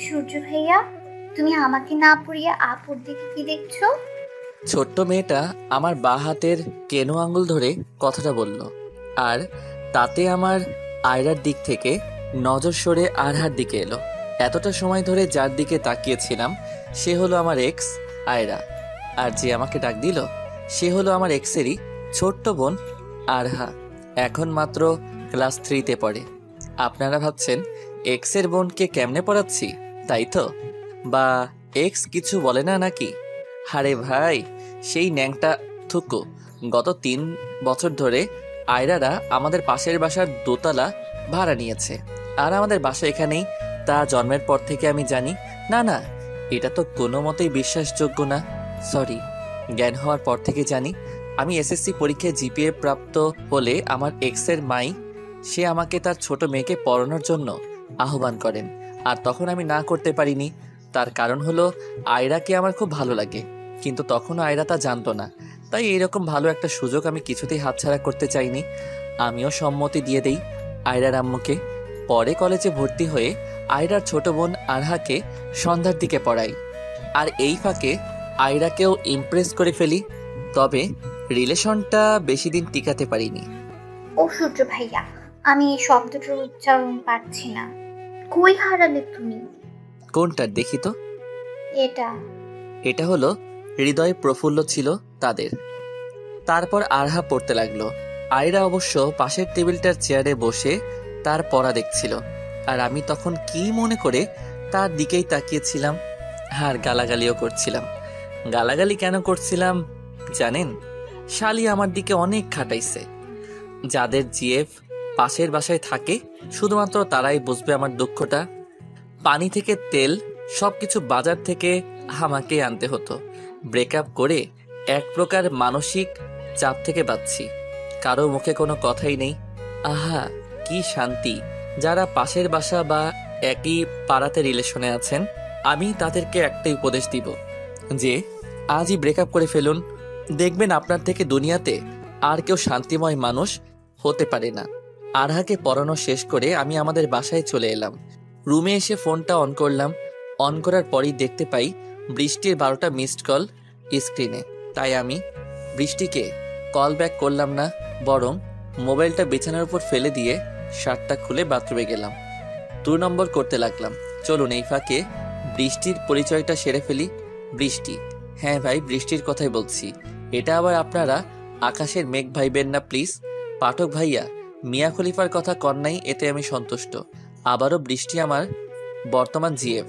সূর্য ভাইয়া, তুমি আমাকে না পড়িয়ে আপুর দিকে কি দেখছো? ছোট্ট মেয়েটা আমার বাঁ হাতের কেনো আঙুল ধরে কথাটা বলল, আর তাতে আমার আয়রার দিক থেকে নজর সরে আরহার দিকে এলো। এতটা সময় ধরে যার দিকে তাকিয়েছিলাম সে হলো আমার এক্স আয়রা, আর যে আমাকে ডাক দিল সে হলো আমার এক্সেরই ছোট্ট বোন আরহা। এখন মাত্র ক্লাস 3-তে পড়ে। আপনারা ভাবছেন এক্সের বোনকে কেমনে পড়াচ্ছি, তাই তো? বা এক্স কিছু বলে না নাকি? আরে ভাই, সেই ন্যাংটা থুকু গত 3 বছর ধরে আয়রারা আমাদের পাশের বাসার দোতলা ভাড়া নিয়েছে, আর আমাদের বাসা এখানেই। তা জন্মের পর থেকে আমি জানি। না না, এটা তো কোনো মতেই বিশ্বাসযোগ্য না। সরি, জ্ঞান হওয়ার পর থেকে জানি। আমি এসএসসি পরীক্ষায় জিপিএ প্রাপ্ত হলে আমার এক্সের মাই সে আমাকে তার ছোট মেয়েকে পড়ানোর জন্য আহ্বান করেন, আর তখন আমি না করতে পারিনি। তার কারণ হলো আয়রাকে আমার খুব ভালো লাগে, কিন্তু তখনও আয়রা তা জানতো না। তাই এইরকম ভালো একটা সুযোগ আমি কিছুতেই হাতছাড়া করতে চাইনি। আমিও সম্মতি দিয়ে দেই আয়রার আম্মুকে। পরে কলেজে ভর্তি হয়ে আয়রার ছোট বোন আরহাকে সন্ধ্যার দিকে পড়াই, আর এই ফাঁকে আয়রাকেও ইমপ্রেস করে ফেলি। তবে রিলেশনটা বেশি দিন টিকাতে পারিনি। ও সূর্য ভাইয়া, আমি এই শব্দটার উচ্চারণ পারছি না। কই হারালে তুমি? কোনটার দেখি তো? এটা। এটা হলো হৃদয় প্রফুল্ল ছিল তাদের। তারপর আরহা পড়তে লাগলো। আয়রা অবশ্য পাশের টেবিলটার চেয়ারে বসে তার পড়া দেখছিল, আর আমি তখন কি মনে করে তার দিকেই তাকিয়েছিলাম, আর গালাগালিও করছিলাম। গালাগালি কেন করছিলাম জানেন? শালি আমার দিকে অনেক খাটাইছে। যাদের জিএফ পাশের বাসায় থাকে শুধুমাত্র তারাই বুঝবে আমার দুঃখটা। পানি থেকে তেল সবকিছু বাজার থেকে আমাকে আনতে হতো। ব্রেকআপ করে এক প্রকার মানসিক চাপ থেকে বাঁচছি। কারো মুখে কোনো কথাই নেই। আহা, কি শান্তি! যারা পাশের বাসা বা একই পাড়াতে রিলেশনে আছেন, আমি তাদেরকে একটাই উপদেশ দিব যে আজই ব্রেকআপ করে ফেলুন। দেখবেন আপনার থেকে দুনিয়াতে আর কেউ শান্তিময় মানুষ হতে পারে না। আরহাকে পড়ানো শেষ করে আমি আমাদের বাসায় চলে এলাম। রুমে এসে ফোনটা অন করলাম। অন করার পরই দেখতে পাই বৃষ্টির 12টা মিসড কল স্ক্রিনে। তাই আমি বৃষ্টিকে কল ব্যাক করলাম না, বরং মোবাইলটা বিছানার উপর ফেলে দিয়ে শার্টটা খুলে বাথরুমে গেলাম। 2 নম্বর করতে লাগলাম। চলুন এই ফাঁকে বৃষ্টির পরিচয়টা সেরে ফেলি। বৃষ্টি, হ্যাঁ ভাই, বৃষ্টির কথাই বলছি। এটা আবার আপনারা আকাশের মেঘ ভাইবেন না প্লিজ। পাঠক ভাইয়া, মিয়া খলিফার কথা কন্যাই, এতে আমি সন্তুষ্ট। আবারও বৃষ্টি আমার বর্তমান জিএফ।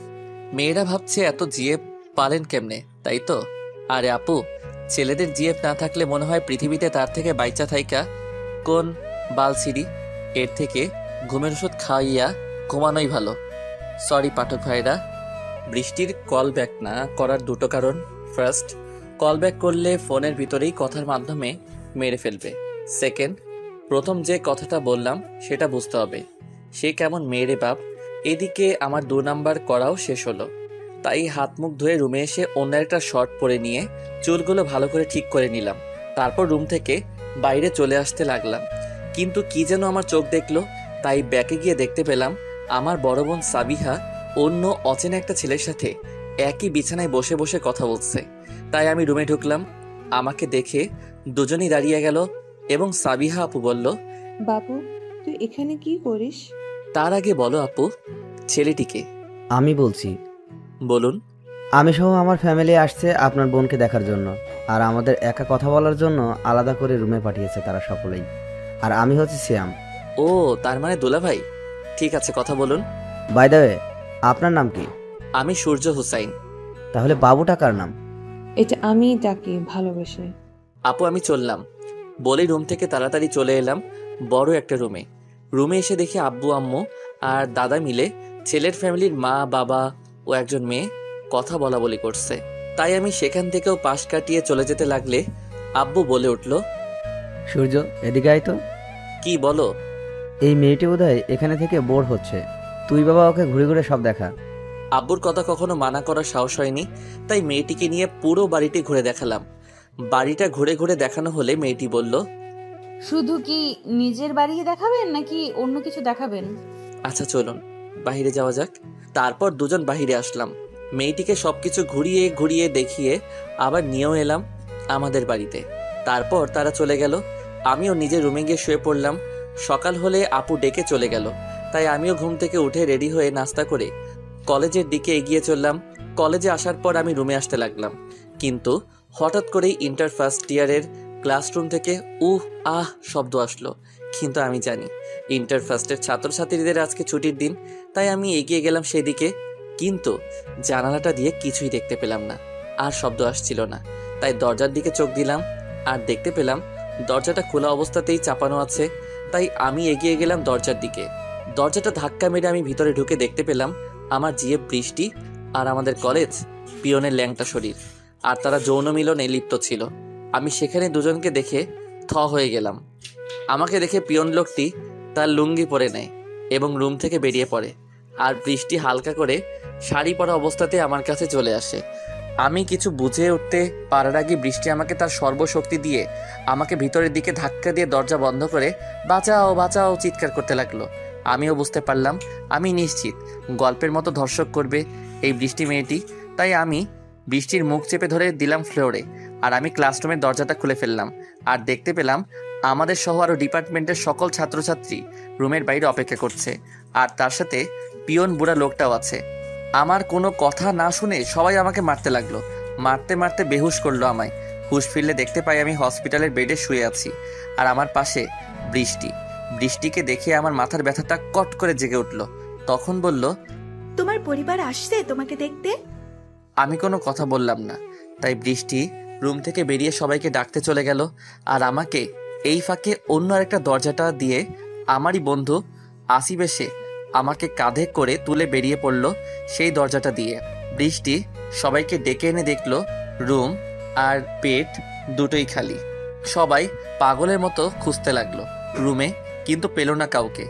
মেয়েরা ভাবছে এত জিএফ পালেন কেমনে, তাই তো? আরে আপু, ছেলেদের জিএফ না থাকলে মনে হয় পৃথিবীতে তার থেকে বাইচা থাইকা কোন বালসিরি। এর থেকে ঘুমের ওষুধ খাইয়া ঘুমানোই ভালো। সরি পাঠক ভাইরা। বৃষ্টির কল ব্যাক না করার 2টো কারণ। ফার্স্ট, কল ব্যাক করলে ফোনের ভিতরেই কথার মাধ্যমে মেরে ফেলবে। সেকেন্ড, প্রথম যে কথাটা বললাম সেটা বুঝতে হবে সে কেমন মেয়েরে বাপ। এদিকে আমার 2 নাম্বার করাও শেষ হলো। তাই হাত মুখ ধুয়ে রুমে এসে অন্য একটা শর্ট পরে নিয়ে চুলগুলো ভালো করে ঠিক করে নিলাম। তারপর রুম থেকে বাইরে চলে আসতে লাগলাম, কিন্তু কি যেন আমার চোখ দেখলো। তাই ব্যাকে গিয়ে দেখতে পেলাম আমার বড় বোন সাবিহা অন্য অচেনা একটা ছেলের সাথে একই বিছানায় বসে বসে কথা বলছে। তাই আমি রুমে ঢুকলাম। আমাকে দেখে দুজনেই দাঁড়িয়ে গেল এবং সাবিহা আপু বলল, বাবু, তুই এখানে কি করিস? তার আগে বলো আপু, ছেলেটিকে? আমি বলছি। বলুন। আমি সহ আমার ফ্যামিলি আসছে আপনার বোনকে দেখার জন্য, আর আমাদের একা কথা বলার জন্য আলাদা করে রুমে পাঠিয়েছে তারা সকলেই। আর আমি হচ্ছে শ্যাম। ও, তার মানে দোলা ভাই। ঠিক আছে, কথা বলুন। বাই দ্য ওয়ে, আপনার নাম কি? আমি সূর্য হুসাইন। তাহলে বাবুটা কার নাম? এটা আমিই ডাকি ভালোবেসে। আপু আমি চললাম বলে রুম থেকে তাড়াতাড়ি চলে এলাম বড় একটা রুমে। রুমে এসে দেখি আব্বু আম্মু আর দাদা মিলে ছেলের ফ্যামিলির মা বাবা ও একজন মেয়ে কথা বলা বলি করছে। তাই আমি সেখান থেকেও পাশ কাটিয়ে চলে যেতে লাগলে আব্বু বলে উঠল, সূর্য, এদিকে আয় তো। কি বলো? এই মেয়েটি বোধহয় এখানে থেকে বোর হচ্ছে, তুই বাবা ওকে ঘুরে ঘুরে সব দেখা। আব্বুর কথা কখনো মানা করার সাহস হয়নি, তাই মেয়েটিকে নিয়ে পুরো বাড়িটি ঘুরে দেখালাম। বাড়িটা ঘুরে ঘুরে দেখানো হলে মেয়েটি বলল, শুধু কি নিজের বাড়ি দেখাবেন নাকি অন্য কিছু দেখাবেন? আচ্ছা চলুন বাইরে যাওয়া যাক। তারপর দুজন বাহিরে আসলাম। মেয়েটিকে সবকিছু ঘুরিয়ে ঘুরিয়ে দেখিয়ে আবার নিয়েও এলাম আমাদের বাড়িতে। তারপর তারা চলে গেল। আমিও নিজের রুমে গিয়ে শুয়ে পড়লাম। সকাল হলে আপু ডেকে চলে গেল, তাই আমিও ঘুম থেকে উঠে রেডি হয়ে নাস্তা করে কলেজের দিকে এগিয়ে চললাম। কলেজে আসার পর আমি রুমে আসতে লাগলাম, কিন্তু হঠাৎ করেই ইন্টার ফার্স্ট ইয়ারের ক্লাসরুম থেকে আহ শব্দ আসলো। কিন্তু আমি জানি ইন্টার ফার্স্টের ছাত্রছাত্রীদের আজকে ছুটির দিন, তাই আমি এগিয়ে গেলাম সেদিকে। কিন্তু জানালাটা দিয়ে কিছুই দেখতে পেলাম না, আর শব্দ আসছিল না। তাই দরজার দিকে চোখ দিলাম, আর দেখতে পেলাম দরজাটা খোলা অবস্থাতেই চাপানো আছে। তাই আমি এগিয়ে গেলাম দরজার দিকে। দরজাটা ধাক্কা মেরে আমি ভিতরে ঢুকে দেখতে পেলাম আমার জিএফ বৃষ্টি আর আমাদের কলেজ পিয়নের ল্যাংটা শরীর, আর তারা যৌন মিলনে লিপ্ত ছিল। আমি সেখানে দুজনকে দেখে হয়ে গেলাম। আমাকে দেখে পিয়ন লোকটি তার লুঙ্গি পরে নেয় এবং রুম থেকে বেরিয়ে পড়ে, আর বৃষ্টি হালকা করে শাড়ি পরা অবস্থাতে আমার কাছে চলে আসে। আমি কিছু বুঝে উঠতে পারার আগে বৃষ্টি আমাকে তার সর্বশক্তি দিয়ে আমাকে ভিতরের দিকে ধাক্কা দিয়ে দরজা বন্ধ করে বাঁচাও বাঁচাও চিৎকার করতে লাগলো। আমিও বুঝতে পারলাম আমি নিশ্চিত গল্পের মতো ধর্ষক করবে এই বৃষ্টি মেয়েটি, তাই আমি বৃষ্টির মুখ চেপে ধরে দিলাম ফ্লোরে। আর আমি ক্লাসরুমের দরজাটা খুলে ফেললাম, আর দেখতে পেলাম আমাদের সহ আরও ডিপার্টমেন্টের সকল ছাত্রছাত্রী রুমের বাইরে অপেক্ষা করছে, আর তার সাথে পিয়ন বুড়া লোকটাও আছে। আমার কোনো কথা না শুনে সবাই আমাকে মারতে লাগলো। মারতে মারতে বেহুশ করলো আমায়। হুশ ফিরলে দেখতে পাই আমি হসপিটালের বেডে শুয়ে আছি, আর আমার পাশে বৃষ্টি। বৃষ্টিকে দেখে আমার মাথার ব্যথাটা কট করে জেগে উঠল। তখন বলল, তোমার পরিবার আসছে তোমাকে দেখতে। আমি কোনো কথা বললাম না, তাই বৃষ্টি রুম থেকে বেরিয়ে সবাইকে ডাকতে চলে গেল। আর আমাকে এই ফাঁকে অন্য আরেকটা দরজাটা দিয়ে আমারই বন্ধু আসিফ এসে আমাকে কাঁধে করে তুলে বেরিয়ে পড়ল সেই দরজাটা দিয়ে। বৃষ্টি সবাইকে ডেকে এনে দেখলো রুম আর পেট দুটোই খালি। সবাই পাগলের মতো খুঁজতে লাগলো রুমে, কিন্তু পেল না কাউকে।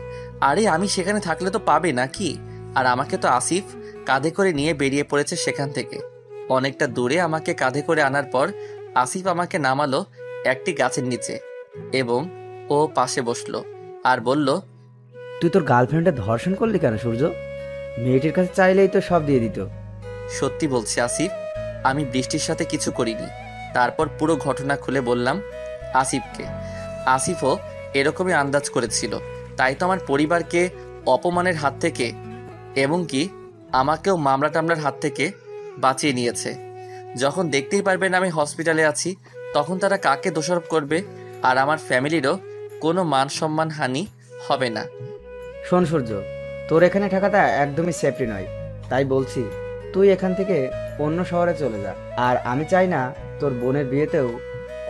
আরে আমি সেখানে থাকলে তো পাবে নাকি? আর আমাকে তো আসিফ কাঁধে করে নিয়ে বেরিয়ে পড়েছে সেখান থেকে। অনেকটা দূরে আমাকে কাঁধে করে আনার পর আসিফ আমাকে নামালো একটি গাছের নিচে এবং ও পাশে বসলো আর বলল, তুই তোর গার্লফ্রেন্ডের ধর্ষণ করলি কেন সূর্য? মেয়েটির কাছে চাইলেই তো সব দিয়ে দিত। সত্যি বলছি আসিফ, আমি বৃষ্টির সাথে কিছু করিনি। তারপর পুরো ঘটনা খুলে বললাম আসিফকে। আসিফও এরকমই আন্দাজ করেছিল, তাই তো আমার পরিবারকে অপমানের হাত থেকে এবং কি আমাকেও মামলা টামলার হাত থেকে বাঁচিয়ে নিয়েছে। যখন দেখতেই পারবেন আমি হসপিটালে আছি, তখন তারা কাকে দোষারোপ করবে? আর আমার ফ্যামিলিরও কোনো মান সম্মান হানি হবে না। শোন সূর্য, তোর এখানে থাকাটা একদমই সেফটি নয়, তাই বলছি তুই এখান থেকে অন্য শহরে চলে যা। আর আমি চাই না তোর বোনের বিয়েতেও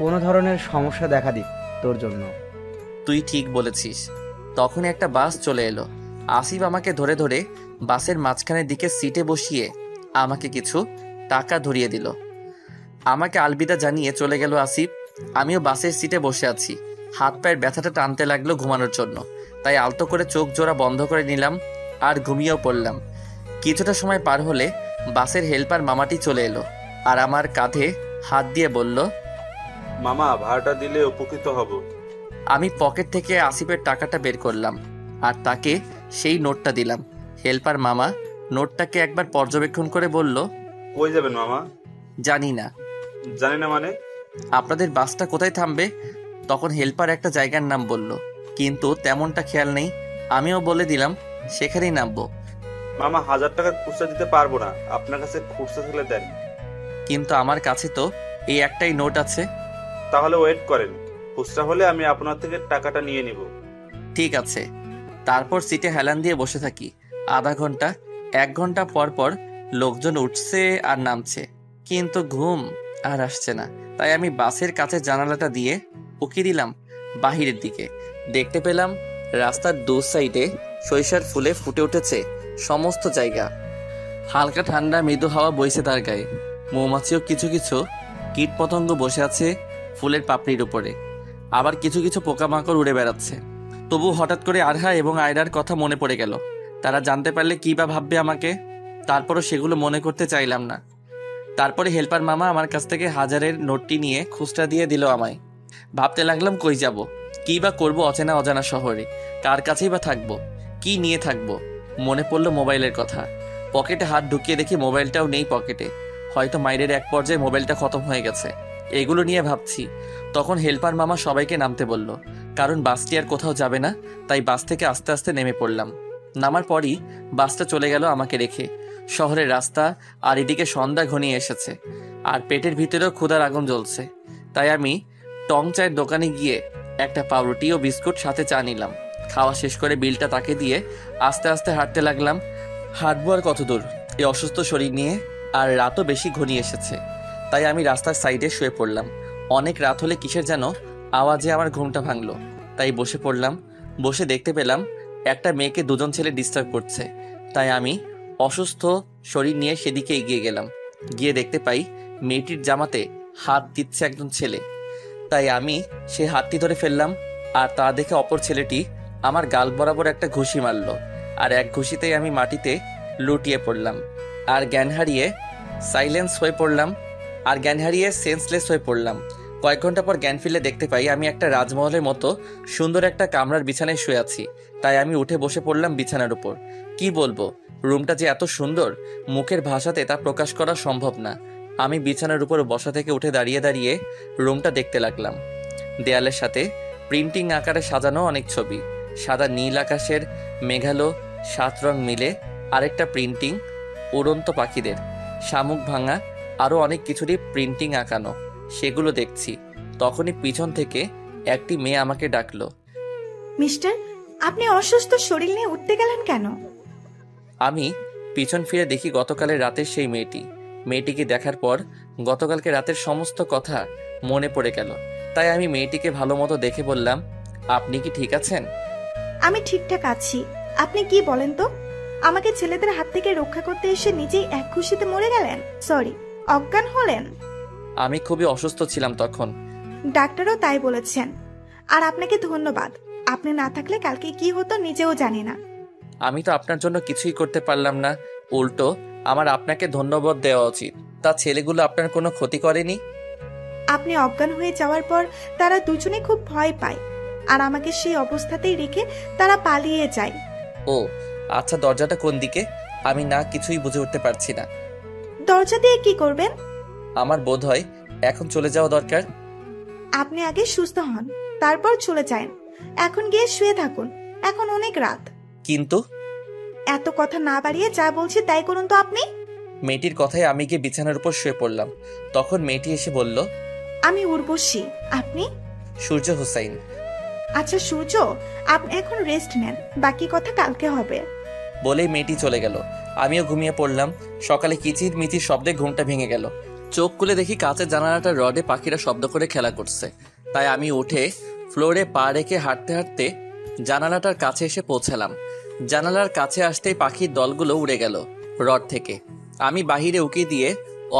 কোনো ধরনের সমস্যা দেখা দিক তোর জন্য। তুই ঠিক বলেছিস। তখন একটা বাস চলে এলো। আসিফ আমাকে ধরে ধরে বাসের মাঝখানের দিকে সিটে বসিয়ে আমাকে কিছু টাকা ধরিয়ে দিল। আমাকে আলবিদা জানিয়ে চলে গেল আসিফ। আমিও বাসের সিটে বসে আছি। হাত পায়ের ব্যথাটা টানতে লাগলো ঘুমানোর জন্য, তাই আলতো করে চোখ জোড়া বন্ধ করে নিলাম আর ঘুমিয়েও পড়লাম। কিছুটা সময় পার হলে বাসের হেল্পার মামাটি চলে এলো আর আমার কাঁধে হাত দিয়ে বলল, মামা ভাড়াটা দিলে উপকৃত হব। আমি পকেট থেকে আসিফের টাকাটা বের করলাম আর তাকে সেই নোটটা দিলাম। হেল্পার মামা নোটটাকে একবার পর্যবেক্ষণ করে বলল, কই যাবেন মামা? জানি না। জানি না মানে? আপনাদের বাসটা কোথায় থামবে? তখন হেল্পার একটা জায়গার নাম বলল, কিন্তু তেমনটা খেয়াল নেই। আমিও বলে দিলাম সেখানেই নামবো। মামা 1000 টাকা খুচরা দিতে পারবো না, আপনার কাছে খুচরা থাকলে দেন। কিন্তু আমার কাছে তো এই একটাই নোট আছে। তাহলে ওয়েট করেন, খুচরা হলে আমি আপনার থেকে টাকাটা নিয়ে নিব। ঠিক আছে। তারপর সিটে হেলান দিয়ে বসে থাকি আধা ঘন্টা। 1 ঘন্টা পর পর লোকজন উঠছে আর নামছে, কিন্তু ঘুম আর আসছে না। তাই আমি বাসের কাছে জানালাটা দিয়ে উকি দিলাম বাহিরের দিকে। দেখতে পেলাম রাস্তার দু সাইডে সরিষার ফুলে ফুটে উঠেছে সমস্ত জায়গা। হালকা ঠান্ডা মৃদু হাওয়া বইছে তার গায়ে। মৌমাছিও কিছু কিছু কীট পতঙ্গ বসে আছে ফুলের পাপড়ির উপরে, আবার কিছু কিছু পোকামাকড় উড়ে বেড়াচ্ছে। তবু হঠাৎ করে আরহা এবং আয়রার কথা মনে পড়ে গেল। তারা জানতে পারলে কী বা ভাববে আমাকে। তারপরও সেগুলো মনে করতে চাইলাম না। তারপরে হেল্পার মামা আমার কাছ থেকে 1000-এর নোটটি নিয়ে খুচরা দিয়ে দিল আমায়। ভাবতে লাগলাম কই যাব, কী বা করবো অচেনা অজানা শহরে, কার কাছেই বা থাকবো, কি নিয়ে থাকবো। মনে পড়লো মোবাইলের কথা। পকেটে হাত ঢুকিয়ে দেখি মোবাইলটাও নেই পকেটে। হয়তো মাইরের এক পর্যায়ে মোবাইলটা খতম হয়ে গেছে। এগুলো নিয়ে ভাবছি, তখন হেল্পার মামা সবাইকে নামতে বলল, কারণ বাসটি আর কোথাও যাবে না। তাই বাস থেকে আস্তে আস্তে নেমে পড়লাম। নামার পরই বাসটা চলে গেল আমাকে রেখে। শহরের রাস্তা, আর এদিকে সন্ধ্যা ঘনিয়ে এসেছে, আর পেটের ভিতরেও ক্ষুধার আগুন জ্বলছে। তাই আমি টং চায়ের দোকানে গিয়ে একটা পাউরুটি ও বিস্কুট সাথে চা নিলাম। খাওয়া শেষ করে বিলটা তাকে দিয়ে আস্তে আস্তে হাঁটতে লাগলাম। হাঁটবো আর কত দূর এই অসুস্থ শরীর নিয়ে, আর রাতও বেশি ঘনিয়ে এসেছে। তাই আমি রাস্তার সাইডে শুয়ে পড়লাম। অনেক রাত হলে কিসের যেন আওয়াজে আমার ঘুমটা ভাঙলো। তাই বসে পড়লাম। বসে দেখতে পেলাম একটা মেয়েকে দুজন ছেলে ডিস্টার্ব করছে। তাই আমি অসুস্থ শরীর নিয়ে সেদিকে এগিয়ে গেলাম। গিয়ে দেখতে পাই মেয়েটির জামাতে হাত দিচ্ছে একজন ছেলে। তাই আমি সেই হাতটি ধরে ফেললাম, আর তা দেখে অপর ছেলেটি আমার গাল বরাবর একটা ঘুষি মারল। আর এক ঘুষিতেই আমি মাটিতে লুটিয়ে পড়লাম, আর জ্ঞান হারিয়ে সেন্সলেস হয়ে পড়লাম। কয়েক ঘন্টা পর জ্ঞান ফিরলে দেখতে পাই আমি একটা রাজমহলের মতো সুন্দর একটা কামরার বিছানায় শুয়ে আছি। তাই আমি উঠে বসে পড়লাম বিছানার উপর। কি বলবো, রুমটা যে এত সুন্দর, মুখের ভাষাতে তা প্রকাশ করা সম্ভব না। আমি বিছানার উপর বসা থেকে উঠে দাঁড়িয়ে দাঁড়িয়ে রুমটা দেখতে লাগলাম। দেয়ালের সাথে প্রিন্টিং আকারে সাজানো অনেক ছবি, সাদা নীল আকাশের মেঘালো 7 রং মিলে আরেকটা প্রিন্টিং, উড়ন্ত পাখিদের, শামুক ভাঙা, আরও অনেক কিছুরই প্রিন্টিং আঁকানো। সেগুলো দেখছি, তখনই পিছন থেকে একটি মেয়ে আমাকে ডাকলো। মিস্টার, আপনি অসুস্থ শরীর নিয়ে উঠতে গেলেন কেন? আমি পিছন ফিরে দেখি গতকালের রাতের সেই মেয়েটিকে দেখার পর গতকালকে রাতের সমস্ত কথা মনে পড়ে গেল। তাই আমি মেয়েটিকে ভালো মতো দেখে বললাম, আপনি কি ঠিক আছেন? আমি ঠিকঠাক আছি। আপনি কি বলেন তো? আমাকে ছেলেদের হাত থেকে রক্ষা করতে এসে নিজেই এক খুশিতে মরে গেলেন, সরি অজ্ঞান হলেন। আমি খুবই অসুস্থ ছিলাম তখন। ডাক্তারও তাই বলেছেন। আর আপনাকে ধন্যবাদ। আপনি না থাকলে কালকে কি হতো নিজেও জানি না। আমি তো আপনার জন্য কিছুই করতে পারলাম না, উল্টো আমার আপনাকে ধন্যবাদ দেওয়া উচিত। তা ছেলেগুলো আপনার কোনো ক্ষতি করেনি? আপনি অজ্ঞান হয়ে যাওয়ার পর তারা দুজনে খুব ভয় পায়, আর আমাকে সেই অবস্থাতেই রেখে তারা পালিয়ে যায়। ও আচ্ছা, দরজাটা কোন দিকে? আমি না কিছুই বুঝে উঠতে পারছি না। দরজা দিয়ে কি করবেন? আমার বোধ হয় এখন চলে যাওয়া দরকার। আপনি আগে সুস্থ হন, তারপর চলে যান। এখন গিয়ে শুয়ে থাকুন, এখন অনেক রাত। কিন্তু এত কথা না বাড়িয়ে যা বলছি তাই করুন তো আপনি। মেয়েটির কথায় আমি গিয়ে বিছানার উপর শুয়ে পড়লাম। তখন মেয়েটি এসে বলল, আমি উর্বশী, আপনি? সূর্য হুসাইন। আচ্ছা সূর্য, আপনি এখন রেস্ট নেন, বাকি কথা কালকে হবে। বলেই মেয়েটি চলে গেল। আমিও ঘুমিয়ে পড়লাম। সকালে কিচির মিচির শব্দে ঘুমটা ভেঙে গেল। চোখ খুলে দেখি কাঁচের জানালাটার রডে পাখিরা শব্দ করে খেলা করছে। তাই আমি উঠে ফ্লোরে পা রেখে হাঁটতে হাঁটতে জানালাটার কাছে এসে পৌঁছালাম। জানালার কাছে আসতেই পাখির দলগুলো উড়ে গেল রড থেকে। আমি বাহিরে উকি দিয়ে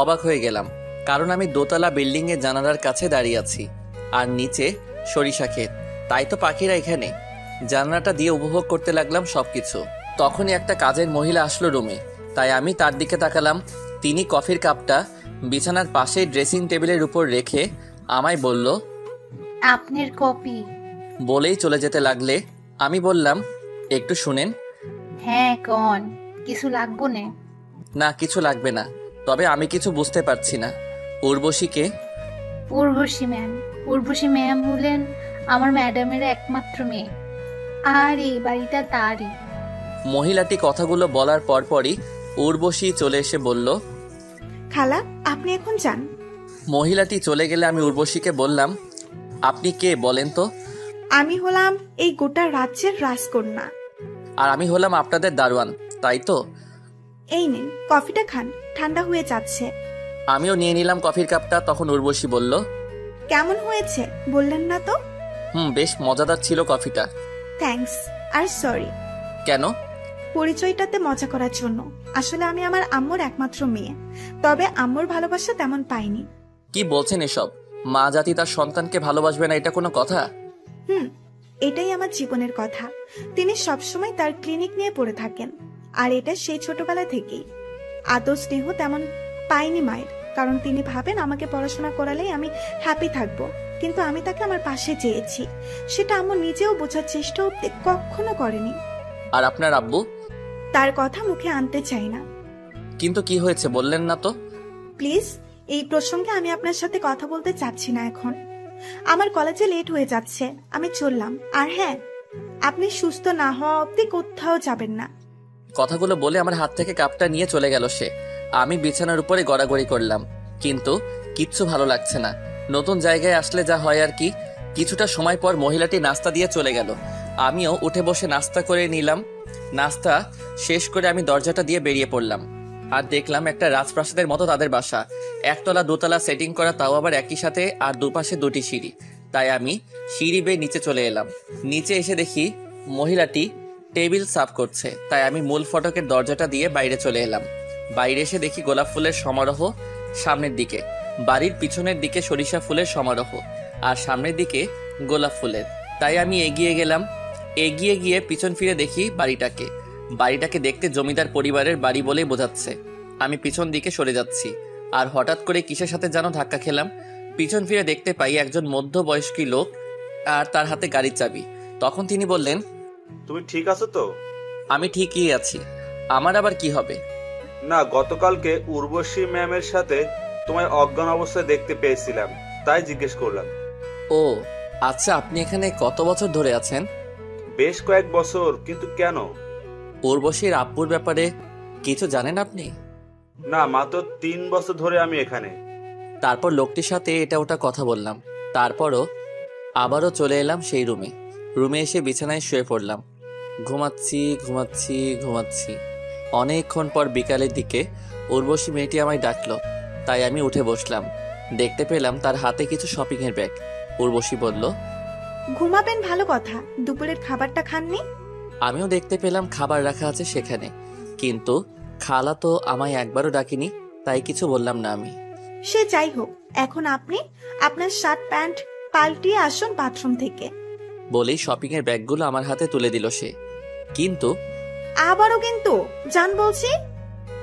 অবাক হয়ে গেলাম, কারণ আমি দোতলা বিল্ডিংয়ের জানালার কাছে দাঁড়িয়ে আছি, আর নিচে সরিষা ক্ষেত। তাই তো পাখিরা এখানে। জানালাটা দিয়ে উপভোগ করতে লাগলাম সবকিছু। তখনই একটা কাজের মহিলা আসলো রুমে। তাই আমি তার দিকে তাকালাম। তিনি কফির কাপটা বিছানার পাশে ড্রেসিং টেবিলের উপর রেখে আমায় বলল, আপনার কপি। বলেই চলে যেতে লাগলে। আমি বললাম, একটু শুনেন। হ্যাঁ কন, কিছু লাগবো না? না, কিছু লাগবে না, তবে আমি কিছু বুঝতে পারছি না। উর্বশীকে? উর্বশী ম্যাম হলেন আমার ম্যাডামের একমাত্র মেয়ে, আর এই বাড়িটা তারই। মহিলাটি কথাগুলো বলার পরপরই উর্বশী চলে এসে বলল, খালা আপনি এখন যান। মহিলাটি চলে গেলে আমি উর্বশীকে বললাম, আপনি কে বলেন তো? আমি হলাম এই গোটা রাজ্যের রাজকন্যা। আর আমি হলাম আপনাদের দারোয়ান, তাই তো? এই নিন কফিটা খান, ঠান্ডা হয়ে যাচ্ছে। আমিও নিয়ে নিলাম কফির কাপটা। তখন উর্বশী বলল, কেমন হয়েছে বললেন না তো? বেশ মজাদার ছিল কফিটা। থ্যাঙ্কস। আর সরি। কেন? পরিচয়টাতে মজা করার জন্য। আসলে আমি আমার আম্মুর একমাত্র মেয়ে, তবে আম্মুর ভালোবাসা তেমন পাইনি। কি বলছেন এসব? মা জাতি তার সন্তানকে ভালোবাসবে না, এটা কোনো কথা? এটাই আমার জীবনের কথা। তিনি সবসময় তার ক্লিনিক নিয়ে পড়ে থাকেন, আর এটা সেই ছোটবেলা থেকেই। আদর স্নেহ তেমন পাইনি মায়ের, কারণ তিনি ভাবেন আমাকে পড়াশোনা করালেই আমি হ্যাপি থাকবো। কিন্তু আমি তাকে আমার পাশে চেয়েছি, সেটা আম্মু নিজেও বোঝার চেষ্টাও কখনো করেনি। আর আপনার আব্বু? তার কথা মুখে আনতে চাই না। কিন্তু কি হয়েছে বললেন না তো? প্লিজ, এই প্রসঙ্গে আমি আপনার সাথে কথা বলতে চাচ্ছি না এখন। আমার কলেজে লেট হয়ে যাচ্ছে, আমি চললাম। আর হ্যাঁ, আপনি সুস্থ না হওয়া অবধি কোথাও যাবেন না। কথাগুলো বলে আমার হাত থেকে কাপটা নিয়ে চলে গেল সে। আমি বিছানার উপরে গড়াগড়ি করলাম, কিন্তু কিচ্ছু ভালো লাগছে না। নতুন জায়গায় আসলে যা হয় আর কি। কিছুটা সময় পর মহিলাটি নাস্তা দিয়ে চলে গেল। আমিও উঠে বসে নাস্তা করে নিলাম। নাস্তা শেষ করে আমি দরজাটা দিয়ে বেরিয়ে পড়লাম, আর দেখলাম একটা রাজপ্রাসাদের মতো তাদের বাসা। একতলা দোতলা সেটিং করা, তাও আবার একই সাথে, আর দুপাশে দুটি সিঁড়ি। তাই আমি সিঁড়ি বেয়ে নিচে চলে এলাম। নিচে এসে দেখি মহিলাটি টেবিল সাফ করছে। তাই আমি মূল ফটকের দরজাটা দিয়ে বাইরে চলে এলাম। বাইরে এসে দেখি গোলাপ ফুলের সমারোহ সামনের দিকে, বাড়ির পিছনের দিকে সরিষা ফুলের সমারোহ, আর সামনের দিকে গোলাপ ফুলের। তাই আমি এগিয়ে গেলাম। এগিয়ে গিয়ে পিছন ফিরে দেখি বাড়িটাকে দেখতে জমিদার পরিবারের বাড়ি বলেই বোঝাচ্ছে। আমি পিছন দিকে সরে যাচ্ছি, আর হঠাৎ করে কিসের সাথে যেন ধাক্কা খেলাম। পিছন ফিরে দেখতে পাই একজন মধ্যবয়স্ক লোক, আর তার হাতে গাড়ির চাবি। তখন তিনি বললেন, তুমি ঠিক আছো তো? আমি ঠিকই আছি। আমার আবার কি হবে? না, গতকালকে উর্বশী ম্যামের সাথে তোমায় অজ্ঞান অবস্থায় দেখতে পেয়েছিলাম, তাই জিজ্ঞেস করলাম। ও আচ্ছা, আপনি এখানে কত বছর ধরে আছেন? বেশ কয়েক বছর। কিন্তু কেন? উর্বশীর আব্বুর ব্যাপারে কিছু জানেন আপনি? না, মাত্র 3 বছর ধরে আমি এখানে। তারপর লোকটির সাথে এটা ওটা কথা বললাম। তারপরও আবারও চলে এলাম সেই রুমে এসে বিছানায় শুয়ে পড়লাম। ঘুমাচ্ছি। অনেকক্ষণ পর বিকালের দিকে উর্বশী মেয়েটি আমায় ডাকলো, তাই আমি উঠে বসলাম। দেখতে পেলাম তার হাতে কিছু শপিংয়ের ব্যাগ। উর্বশী বলল, ঘুমাবেন, ভালো কথা। দুপুরের খাবারটা খাননি? আমিও দেখতে পেলাম খাবার রাখা আছে সেখানে, কিন্তু খালা তো আমায় একবারও ডাকিনি, তাই কিছু বললাম না আমি। সে যাই হোক, এখন আপনি আপনার শার্ট প্যান্ট পাল্টিয়ে আসুন বাথরুম থেকে। বলেই শপিংয়ের ব্যাগগুলো আমার হাতে তুলে দিল সে। কিন্তু আবারও কিন্তু জান বলছি।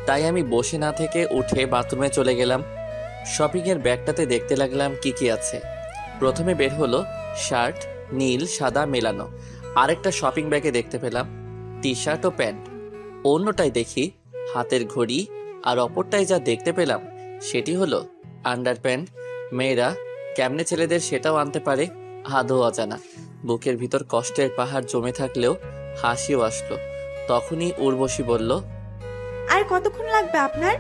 তাই আমি বসে না থেকে উঠে বাথরুমে চলে গেলাম। শপিংয়ের ব্যাগটাতে দেখতে লাগলাম কি কি আছে। প্রথমে বের হলো শার্ট, নীল সাদা মেলানো। আরেকটা শপিং ব্যাগে দেখতে পেলাম টি শার্ট ও প্যান্ট। অন্যটায় দেখি হাতের ঘড়ি, আর অপরটায় যা দেখতে পেলাম সেটি হলো আন্ডার প্যান্ট। মেয়েরা কেমনে ছেলেদের সেটাও আনতে পারে, আদৌ অজানা। বুকের ভিতর কষ্টের পাহাড় জমে থাকলেও হাসিও আসলো। তখনই উর্বশী বলল, আর কতক্ষণ লাগবে আপনার?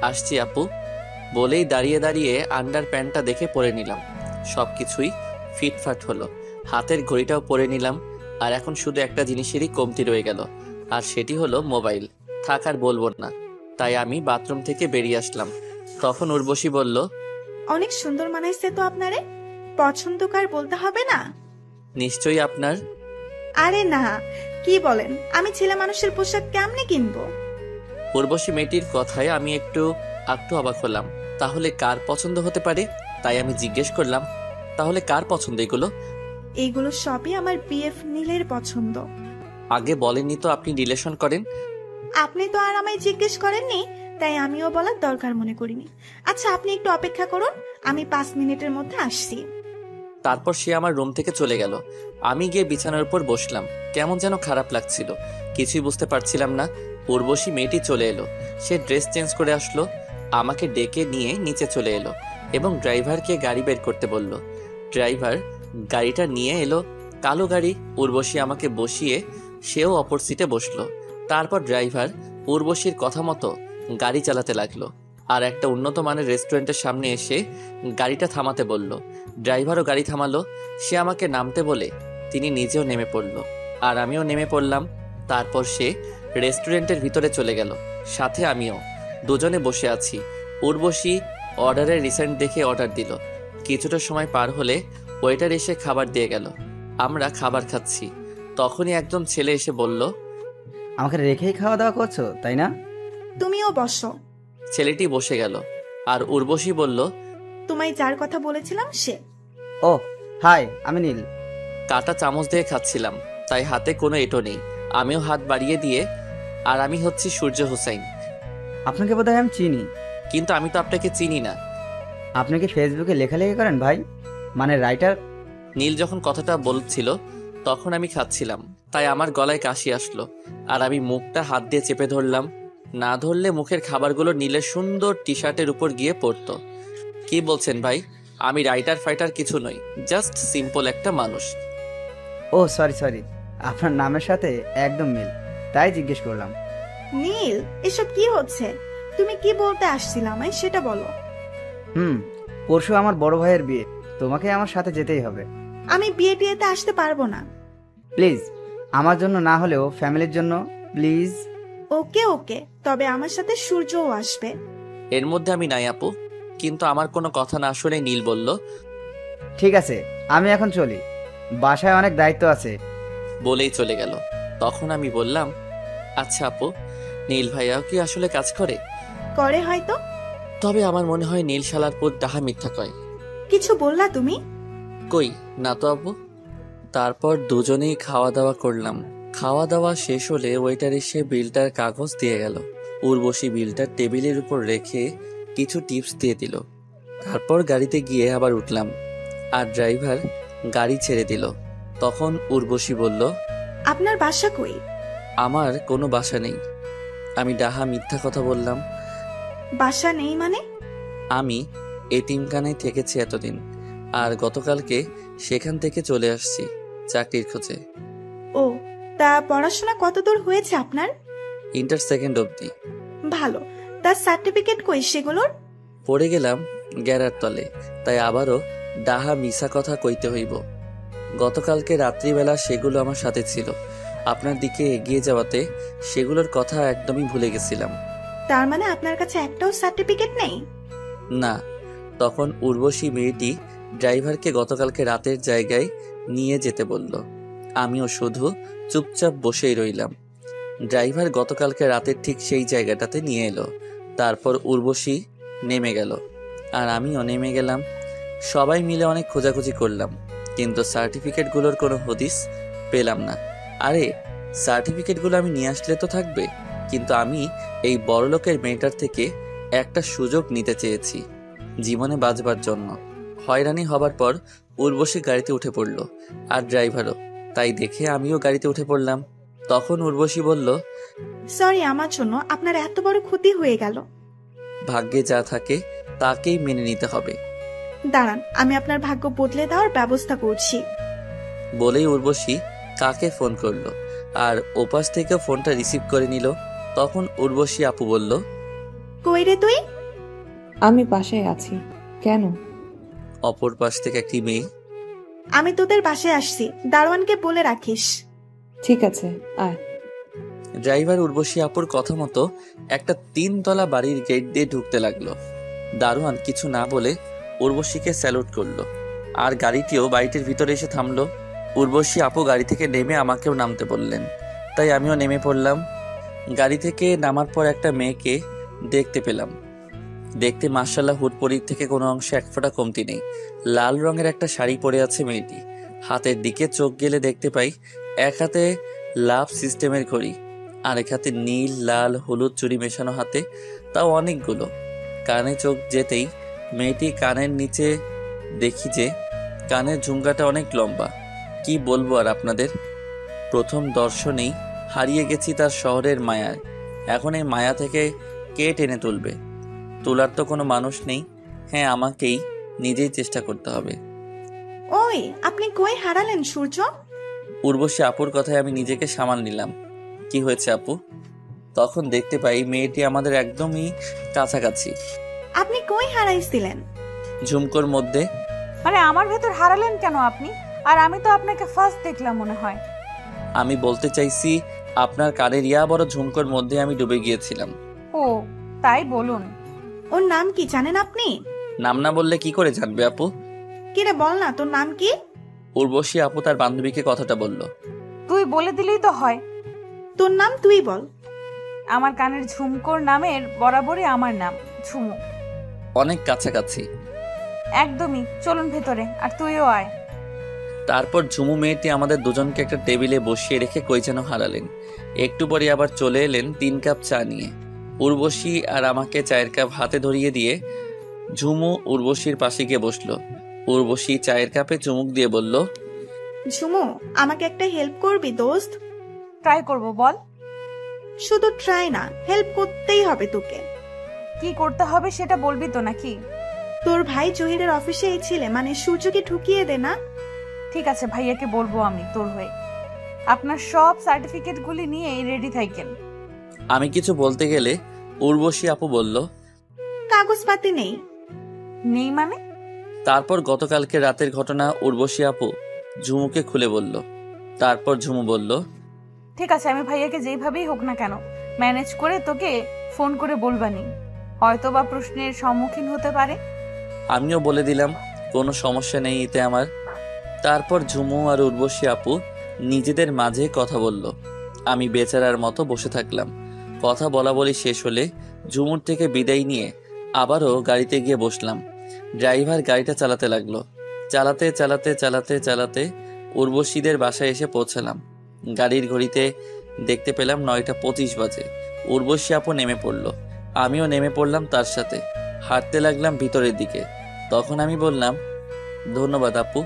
আসছি আপু। বলেই দাঁড়িয়ে দাঁড়িয়ে আন্ডার প্যান্টটা দেখে পরে নিলাম। সবকিছুই ফিটফাট হলো। হাতের ঘড়িটাও পরে নিলাম। আর এখন শুধু একটা জিনিসেরই কমতি রয়ে গেল, আর সেটি হলো মোবাইল। থাক আর বলবো না, তাই আমি বাথরুম থেকে বেরিয়ে আসলাম। তখন উর্বশী বলল, অনেক সুন্দর মানাইছে তো আপনারে, পছন্দকার বলতে হবে না? নিশ্চয়ই আপনার। আরে না, কি বলেন, আমি ছেলে মানুষের পোশাক কেমনে কিনবো? উর্বশী মেয়েটির কথায় আমি একটু অবাক হলাম। তাহলে কার পছন্দ হতে পারে? তাই আমি জিজ্ঞেস করলাম, তাহলে কার পছন্দ এগুলো? এইগুলো সবই আমার বিএফ নীলের পছন্দ। আগে বলেননি তো আপনি রিলেশন করেন। আপনি তো আর আমায় জিজ্ঞেস করেননি, তাই আমিও বলার দরকার মনে করিনি। আচ্ছা, আপনি একটু অপেক্ষা করুন, আমি 5 মিনিটের মধ্যে আসছি। তারপর সে আমার রুম থেকে চলে গেল। আমি গিয়ে বিছানার উপর বসলাম। কেমন যেন খারাপ লাগছিল, কিছুই বুঝতে পারছিলাম না। উর্বশী মেয়েটি চলে এলো। সে ড্রেস চেঞ্জ করে আসলো, আমাকে ডেকে নিয়ে নিচে চলে এলো এবং ড্রাইভারকে গাড়ি বের করতে বলল। ড্রাইভার গাড়িটা নিয়ে এলো, কালো গাড়ি। উর্বশী আমাকে বসিয়ে সেও অপর সিটে বসলো। তারপর ড্রাইভার উর্বশীর কথা মতো গাড়ি চালাতে লাগলো, আর একটা উন্নত মানের রেস্টুরেন্টের সামনে এসে গাড়িটা থামাতে বলল। ড্রাইভারও গাড়ি থামালো। সে আমাকে নামতে বলে তিনি নিজেও নেমে পড়ল, আর আমিও নেমে পড়লাম। তারপর সে রেস্টুরেন্টের ভিতরে চলে গেল, সাথে আমিও। দুজনে বসে আছি। উর্বশী অর্ডারের রিসেন্ট দেখে অর্ডার দিল। কিছুটা সময় পার হলে ওয়েটার এসে খাবার দিয়ে গেল। আমরা খাবার খাচ্ছি, তখনই একজন ছেলে এসে বলল, আমাকে রেখেই খাওয়া দাওয়া করছো তাই না? তুমিও বসো। ছেলেটি বসে গেল, আর উর্বশী বলল, তোমায় যার কথা বলেছিলাম সে। ও হাই, আমি নীল। কাটা চামচ দিয়ে খাচ্ছিলাম, তাই হাতে কোনো এঁটো নেই। আমিও হাত বাড়িয়ে দিয়ে, আর আমি হচ্ছি সূর্য হোসাইন। আপনাকে বোধহয় আমি চিনি। কিন্তু আমি তো আপনাকে চিনি না। আপনি কি ফেসবুকে লেখালেখি করেন ভাই? মানে রাইটার? নীল যখন কথাটা বলছিল তখন আমি খাচ্ছিলাম, তাই আমার গলায় কাশি আসলো, আর আমি মুখটা হাত দিয়ে চেপে ধরলাম। না ধরলে মুখের খাবারগুলো নীলের সুন্দর টি শার্টের উপর গিয়ে পড়তো। কি বলছেন ভাই? আমি রাইটার ফাইটার কিছু নই, জাস্ট সিম্পল একটা মানুষ। ও সরি, আপনার নামের সাথে একদম মিল, তাই জিজ্ঞেস করলাম। নীল, এসব কি হচ্ছে? তুমি কি বলতে আসছিলে আমায় সেটা বলো। পরশু আমার বড় ভাইয়ের বিয়ে, তোমাকে আমার সাথে যেতেই হবে। আমি বিয়ে টিয়েতে আসতে পারবো না। প্লিজ, আমার জন্য না হলেও ফ্যামিলির জন্য প্লিজ। ওকে, তবে আমার সাথে সূর্যও আসবে। এর মধ্যে আমি নাই আপু। কিন্তু আমার কোনো কথা না শুনে নীল বলল, ঠিক আছে, আমি এখন চলি, বাসায় অনেক দায়িত্ব আছে। বলেই চলে গেল। তখন আমি বললাম, আচ্ছা আপু, নীল ভাইয়াও কি আসলে কাজ করে? করে হয়তো। তবে আমার মনে হয় নীল শালার পুত ডাহা মিথ্যা কয়। কিছু বললা তুমি? কই না তো আপু। তারপর দুজনেই খাওয়া দাওয়া করলাম। খাওয়া দাওয়া শেষ হলে ওয়েটার এসে বিলটার কাগজ দিয়ে গেল। উর্বশী বিলটা টেবিলের উপর রেখে কিছু টিপস দিয়ে দিল। তারপর গাড়িতে গিয়ে আবার উঠলাম, আর ড্রাইভার গাড়ি ছেড়ে দিল। তখন উর্বশী বলল, আপনার বাসা কই? আমার কোনো বাসা নেই। আমি ডাহা মিথ্যা কথা বললাম। বাসা নেই মানে? আমি এতিমখানায় থেকেছি এতদিন, আর গতকালকে সেখান থেকে চলে আসছি চাকরির খোঁজে। ও, তা পড়াশোনা কতদূর হয়েছে আপনার? ইন্টার সেকেন্ড অবধি। ভালো, তার সার্টিফিকেট কই সেগুলোর? পড়ে গেলাম গ্যারার তলে, তাই আবারও ডাহা মিশা কথা কইতে হইব। গতকালকে রাত্রিবেলা সেগুলো আমার সাথে ছিল। আপনার দিকে এগিয়ে যাওয়াতে সেগুলোর কথা একদমই ভুলে গেছিলাম। তার মানে আপনার কাছে একটাও সার্টিফিকেট নেই? না। তখন উর্বশী মেয়েটি ড্রাইভারকে গতকালকে রাতের জায়গায় নিয়ে যেতে বলল। আমিও শুধু চুপচাপ বসেই রইলাম। ড্রাইভার গতকালকে রাতের ঠিক সেই জায়গাটাতে নিয়ে এলো। তারপর উর্বশী নেমে গেল, আর আমিও নেমে গেলাম। সবাই মিলে অনেক খোঁজাখুঁজি করলাম, কিন্তু সার্টিফিকেটগুলোর কোনো হদিস পেলাম না। আরে, সার্টিফিকেটগুলো আমি নিয়ে আসলে তো থাকবে, কিন্তু আমি এই বড়লোকের মেয়েটার থেকে একটা সুযোগ নিতে চেয়েছি জীবনে বাঁচবার জন্য। হয়রানি হবার পর উর্বশী গাড়িতে উঠে পড়ল, আর ড্রাইভারও। তাই দেখে আমিও গাড়িতে উঠে পড়লাম। তখন উর্বশী বলল, সরি, আমার জন্য আপনার এত বড় ক্ষতি হয়ে গেল। ভাগ্যে যা থাকে তাকেই মেনে নিতে হবে। দাঁড়ান, আমি আপনার ভাগ্য বদলে দেওয়ার ব্যবস্থা করছি। বলেই উর্বশী কাকে ফোন করলো, আর ওপাশ থেকে ফোনটা রিসিভ করে নিল। তখন উর্বশী আপু বলল, কই রে তুই? আমি বাসায় আছি। কেন? অপর পাশ থেকে একটি মেয়ে, আমি তোদের বাসায় আসছি, দারোয়ানকে বলে রাখিস। ঠিক আছে, আয়। ড্রাইভার উর্বশী আপুর কথা মতো একটা 3 তলা বাড়ির গেট দিয়ে ঢুকতে লাগলো। দারোয়ান কিছু না বলে উর্বশীকে স্যালুট করলো, আর গাড়িটিও বাড়িটির ভিতরে এসে থামলো। উর্বশী আপু গাড়ি থেকে নেমে আমাকেও নামতে বললেন, তাই আমিও নেমে পড়লাম। গাড়ি থেকে নামার পর একটা মেয়েকে দেখতে পেলাম। দেখতে মাশাআল্লাহ হুটপরির থেকে কোনো অংশে এক ফোঁটা কমতি নেই। লাল রঙের একটা শাড়ি পরে আছে মেয়েটি। হাতের দিকে চোখ গেলে দেখতে পাই এক হাতে লাভ সিস্টেমের ঘড়ি, আরেক হাতে নীল লাল হলুদ চুড়ি মেশানো হাতে, তাও অনেকগুলো। কানে চোখ যেতেই মেয়েটি কানের নিচে দেখি যে কানের ঝুমকাটা অনেক লম্বা। কি বলবো আর আপনাদের, প্রথম দর্শনেই হারিয়ে গেছি তার শহরের মায়ায়। এখন এই মায়া থেকে কে টেনে তুলবে? তোলার তো কোনো মানুষ নেই। হ্যাঁ, আমাকেই নিজেই চেষ্টা করতে হবে। ওই, আপনি কই হারালেন সূর্য? উর্বশী আপুর কথায় আমি নিজেকে সামাল নিলাম। কি হয়েছে আপু? তখন দেখতে পাই মেয়েটি আমাদের একদমই কাছাকাছি। আপনি কই হারাইছিলেন? ঝুমকোর মধ্যে। মানে আমার ভেতর হারালেন কেন আপনি? আর আমি তো আপনাকে ফার্স্ট দেখলাম মনে হয়। আমি বলতে চাইছি আপনার কানের ইয়া বড় ঝুমকোর মধ্যে আমি ডুবে গিয়েছিলাম। ও, তাই বলুন। ওর নাম কি জানেন আপনি? নাম না বললে কি করে জানবে আপু? কিরে বল না, তোর নাম কি? উর্বশী আপু তার বান্ধবীকে কথাটা বলল। তুই বলে দিলেই তো হয়। তোর নাম তুই বল। আমার কানের ঝুমকোর নামের বরাবরই আমার নাম ঝুমু। অনেক কাছাকাছি। একদমই, চলুন ভেতরে, আর তুইও আয়। তারপর ঝুমু মেয়েটি আমাদের দুজনকে একটা টেবিলে বসিয়ে রেখে কই যেন হারালেন। একটু পরে আবার চলে এলেন 3 কাপ চা নিয়ে। উর্বশী আর আমাকে চায়ের কাপ হাতে ধরিয়ে দিয়ে ঝুমু উর্বশীর পাশে গিয়ে বসলো। উর্বশী চায়ের কাপে চুমুক দিয়ে বলল, ঝুমু, আমাকে একটা হেল্প করবি দোস্ত? ট্রাই করব, বল। শুধু ট্রাই না, হেল্প করতেই হবে তোকে। কি করতে হবে সেটা বলবি তো নাকি? তোর ভাই জহিরের অফিসে এই ছিলে, মানে সূর্যকে ঢুকিয়ে দে না। ঠিক আছে, ভাইয়াকে বলবো আমি তোর হয়ে। আপনার সব সার্টিফিকেটগুলি নিয়ে রেডি থাকেন। আমি কিছু বলতে গেলে উর্বশী আপু বলল, কাগজপাতি নেই। নেই মানে? তারপর গতকালকে রাতের ঘটনা উর্বশী আপু ঝুমুকে খুলে বলল। তারপর ঝুমু বলল, ঠিক আছে, আমি ভাইয়াকে যেইভাবেই হোক না কেন ম্যানেজ করে তোকে ফোন করে বলবানি, হয়তো বা প্রশ্নের সম্মুখীন হতে পারে। আমিও বলে দিলাম কোনো সমস্যা নেই এতে আমার। তারপর ঝুমু আর উর্বশী আপু নিজেদের মাঝে কথা বলল। আমি বেচারার মতো বসে থাকলাম। কথা বলা বলি শেষ হলে ঝুমুর থেকে বিদায় নিয়ে আবারও গাড়িতে গিয়ে বসলাম। ড্রাইভার গাড়িটা চালাতে লাগলো। চালাতে চালাতে চালাতে চালাতে উর্বশীদের বাসায় এসে পৌঁছালাম। গাড়ির ঘড়িতে দেখতে পেলাম 9:25 বাজে। উর্বশী আপু নেমে পড়ল, আমিও নেমে পড়লাম তার সাথে। হাঁটতে লাগলাম ভিতরের দিকে। তখন আমি বললাম, ধন্যবাদ আপু,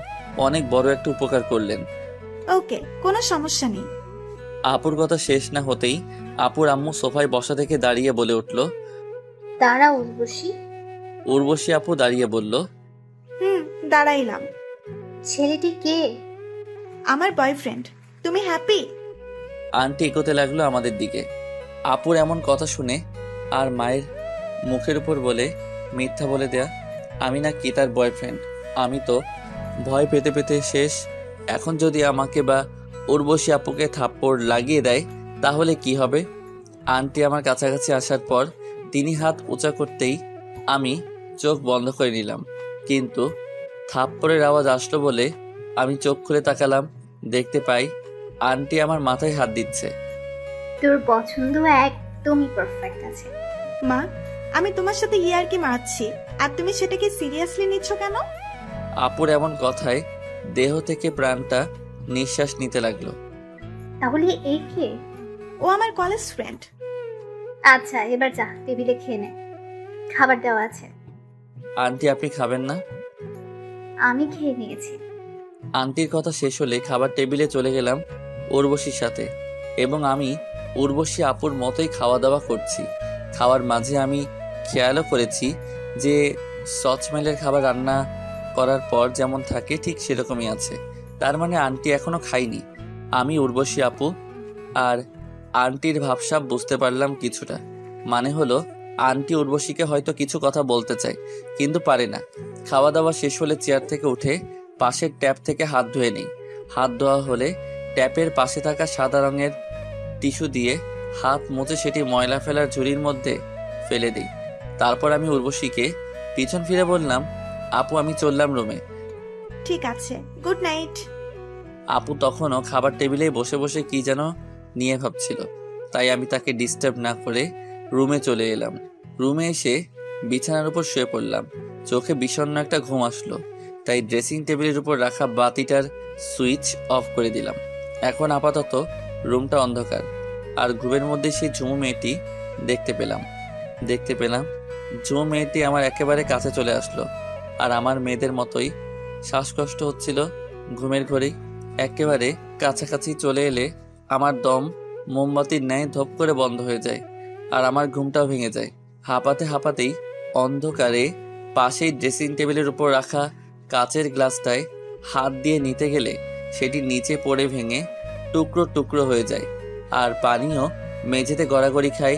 অনেক বড় একটা উপকার করলেন। ওকে, কোনো সমস্যা নেই। আপুর কথা শেষ না হতেই আপুর আম্মু সোফায় বসা থেকে দাঁড়িয়ে বলে উঠল, দাঁড়া উর্বশী। উর্বশী আপু দাঁড়িয়ে বলল, দাঁড়াইলাম। ছেলেটি কে? আমার বয়ফ্রেন্ড। তুমি হ্যাপি? আন্টি এগোতে লাগলো আমাদের দিকে। আপুর এমন কথা শুনে আর মায়ের মুখের উপর বলে মিথ্যা বলে দেয়া আমি নাকি তার বয়ফ্রেন্ড। আমি তো ভয় পেতে পেতে শেষ। এখন যদি আমাকে বা উর্বশী আপুকে থাপ্পড় লাগিয়ে দেয় তাহলে কি হবে? আন্টি আমার কাছাকাছি আসার পর তিনি হাত উঁচা করতেই আমি চোখ বন্ধ করে নিলাম, কিন্তু থাপ্পড়ের আওয়াজ আসলো বলে আমি চোখ খুলে তাকালাম। দেখতে পাই আন্টি আমার মাথায় হাত দিচ্ছে। তোর পছন্দ একদমই পারফেক্ট আছে। মা, আমি তোমার সাথে ইয়ার্কি মারছি, আর তুমি সেটাকে সিরিয়াসলি নিচ্ছ কেন? আপুর এমন কথায় দেহ থেকে প্রাণটা নিঃশ্বাস নিতে লাগলো। তাহলে এই কে? ও আমার কলেজ ফ্রেন্ড। আচ্ছা, এবার যা, টেবিলে খেয়ে নে, খাবার দেওয়া আছে। আন্টি আপনি খাবেন না? আমি খেয়ে নিয়েছি। আন্টির কথা শেষ হলে খাবার টেবিলে চলে গেলাম উর্বশীর সাথে, এবং আমি উর্বশী আপুর মতোই খাওয়া দাওয়া করছি। খাওয়ার মাঝে আমি খেয়ালও করেছি যে সচমেলের খাবার রান্না করার পর যেমন থাকে ঠিক সেরকমই আছে। তার মানে আন্টি এখনো খাইনি। আমি উর্বশী আপু আর আন্টির ভাবসাব বুঝতে পারলাম কিছুটা। মানে হলো আন্টি উর্বশীকে হয়তো কিছু কথা বলতে চায় কিন্তু পারে না। খাওয়া দাওয়া শেষ হলে চেয়ার থেকে উঠে পাশের ট্যাপ থেকে হাত ধুয়ে নিই। হাত ধোয়া হলে ট্যাপের পাশে থাকা সাদা রঙের টিস্যু দিয়ে হাত মুছে সেটি ময়লা ফেলার ঝুড়ির মধ্যে ফেলে দিই। তারপর আমি উর্বশীকে পিছন ফিরে বললাম, আপু আমি চললাম রুমে। ঠিক আছে, গুড নাইট। আপু তখনও খাবার টেবিলে বসে বসে কি যেন নিয়ে ভাবছিল, তাই আমি তাকে ডিস্টার্ব না করে রুমে চলে এলাম। রুমে এসে বিছানার উপর শুয়ে পড়লাম। চোখে বিষণ্ণ একটা ঘুম আসলো, তাই ড্রেসিং টেবিলের উপর রাখা বাতিটার সুইচ অফ করে দিলাম। এখন আপাতত রুমটা অন্ধকার, আর ঘুমের মধ্যে সেই ঝুমু মেয়েটি দেখতে পেলাম। ঝুমু মেয়েটি আমার একেবারে কাছে চলে আসলো, আর আমার মেয়েদের মতোই শ্বাসকষ্ট হচ্ছিল। ঘুমের ঘরেই একেবারে কাছাকাছি চলে এলে আমার দম মোমবাতির ন্যায় ধপ করে বন্ধ হয়ে যায়, আর আমার ঘুমটাও ভেঙে যায়। হাঁপাতেই অন্ধকারে পাশেই ড্রেসিং টেবিলের উপর রাখা কাচের গ্লাসটায় হাত দিয়ে নিতে গেলে সেটি নিচে পড়ে ভেঙে টুকরো টুকরো হয়ে যায়, আর পানিও মেঝেতে গড়াগড়ি খায়।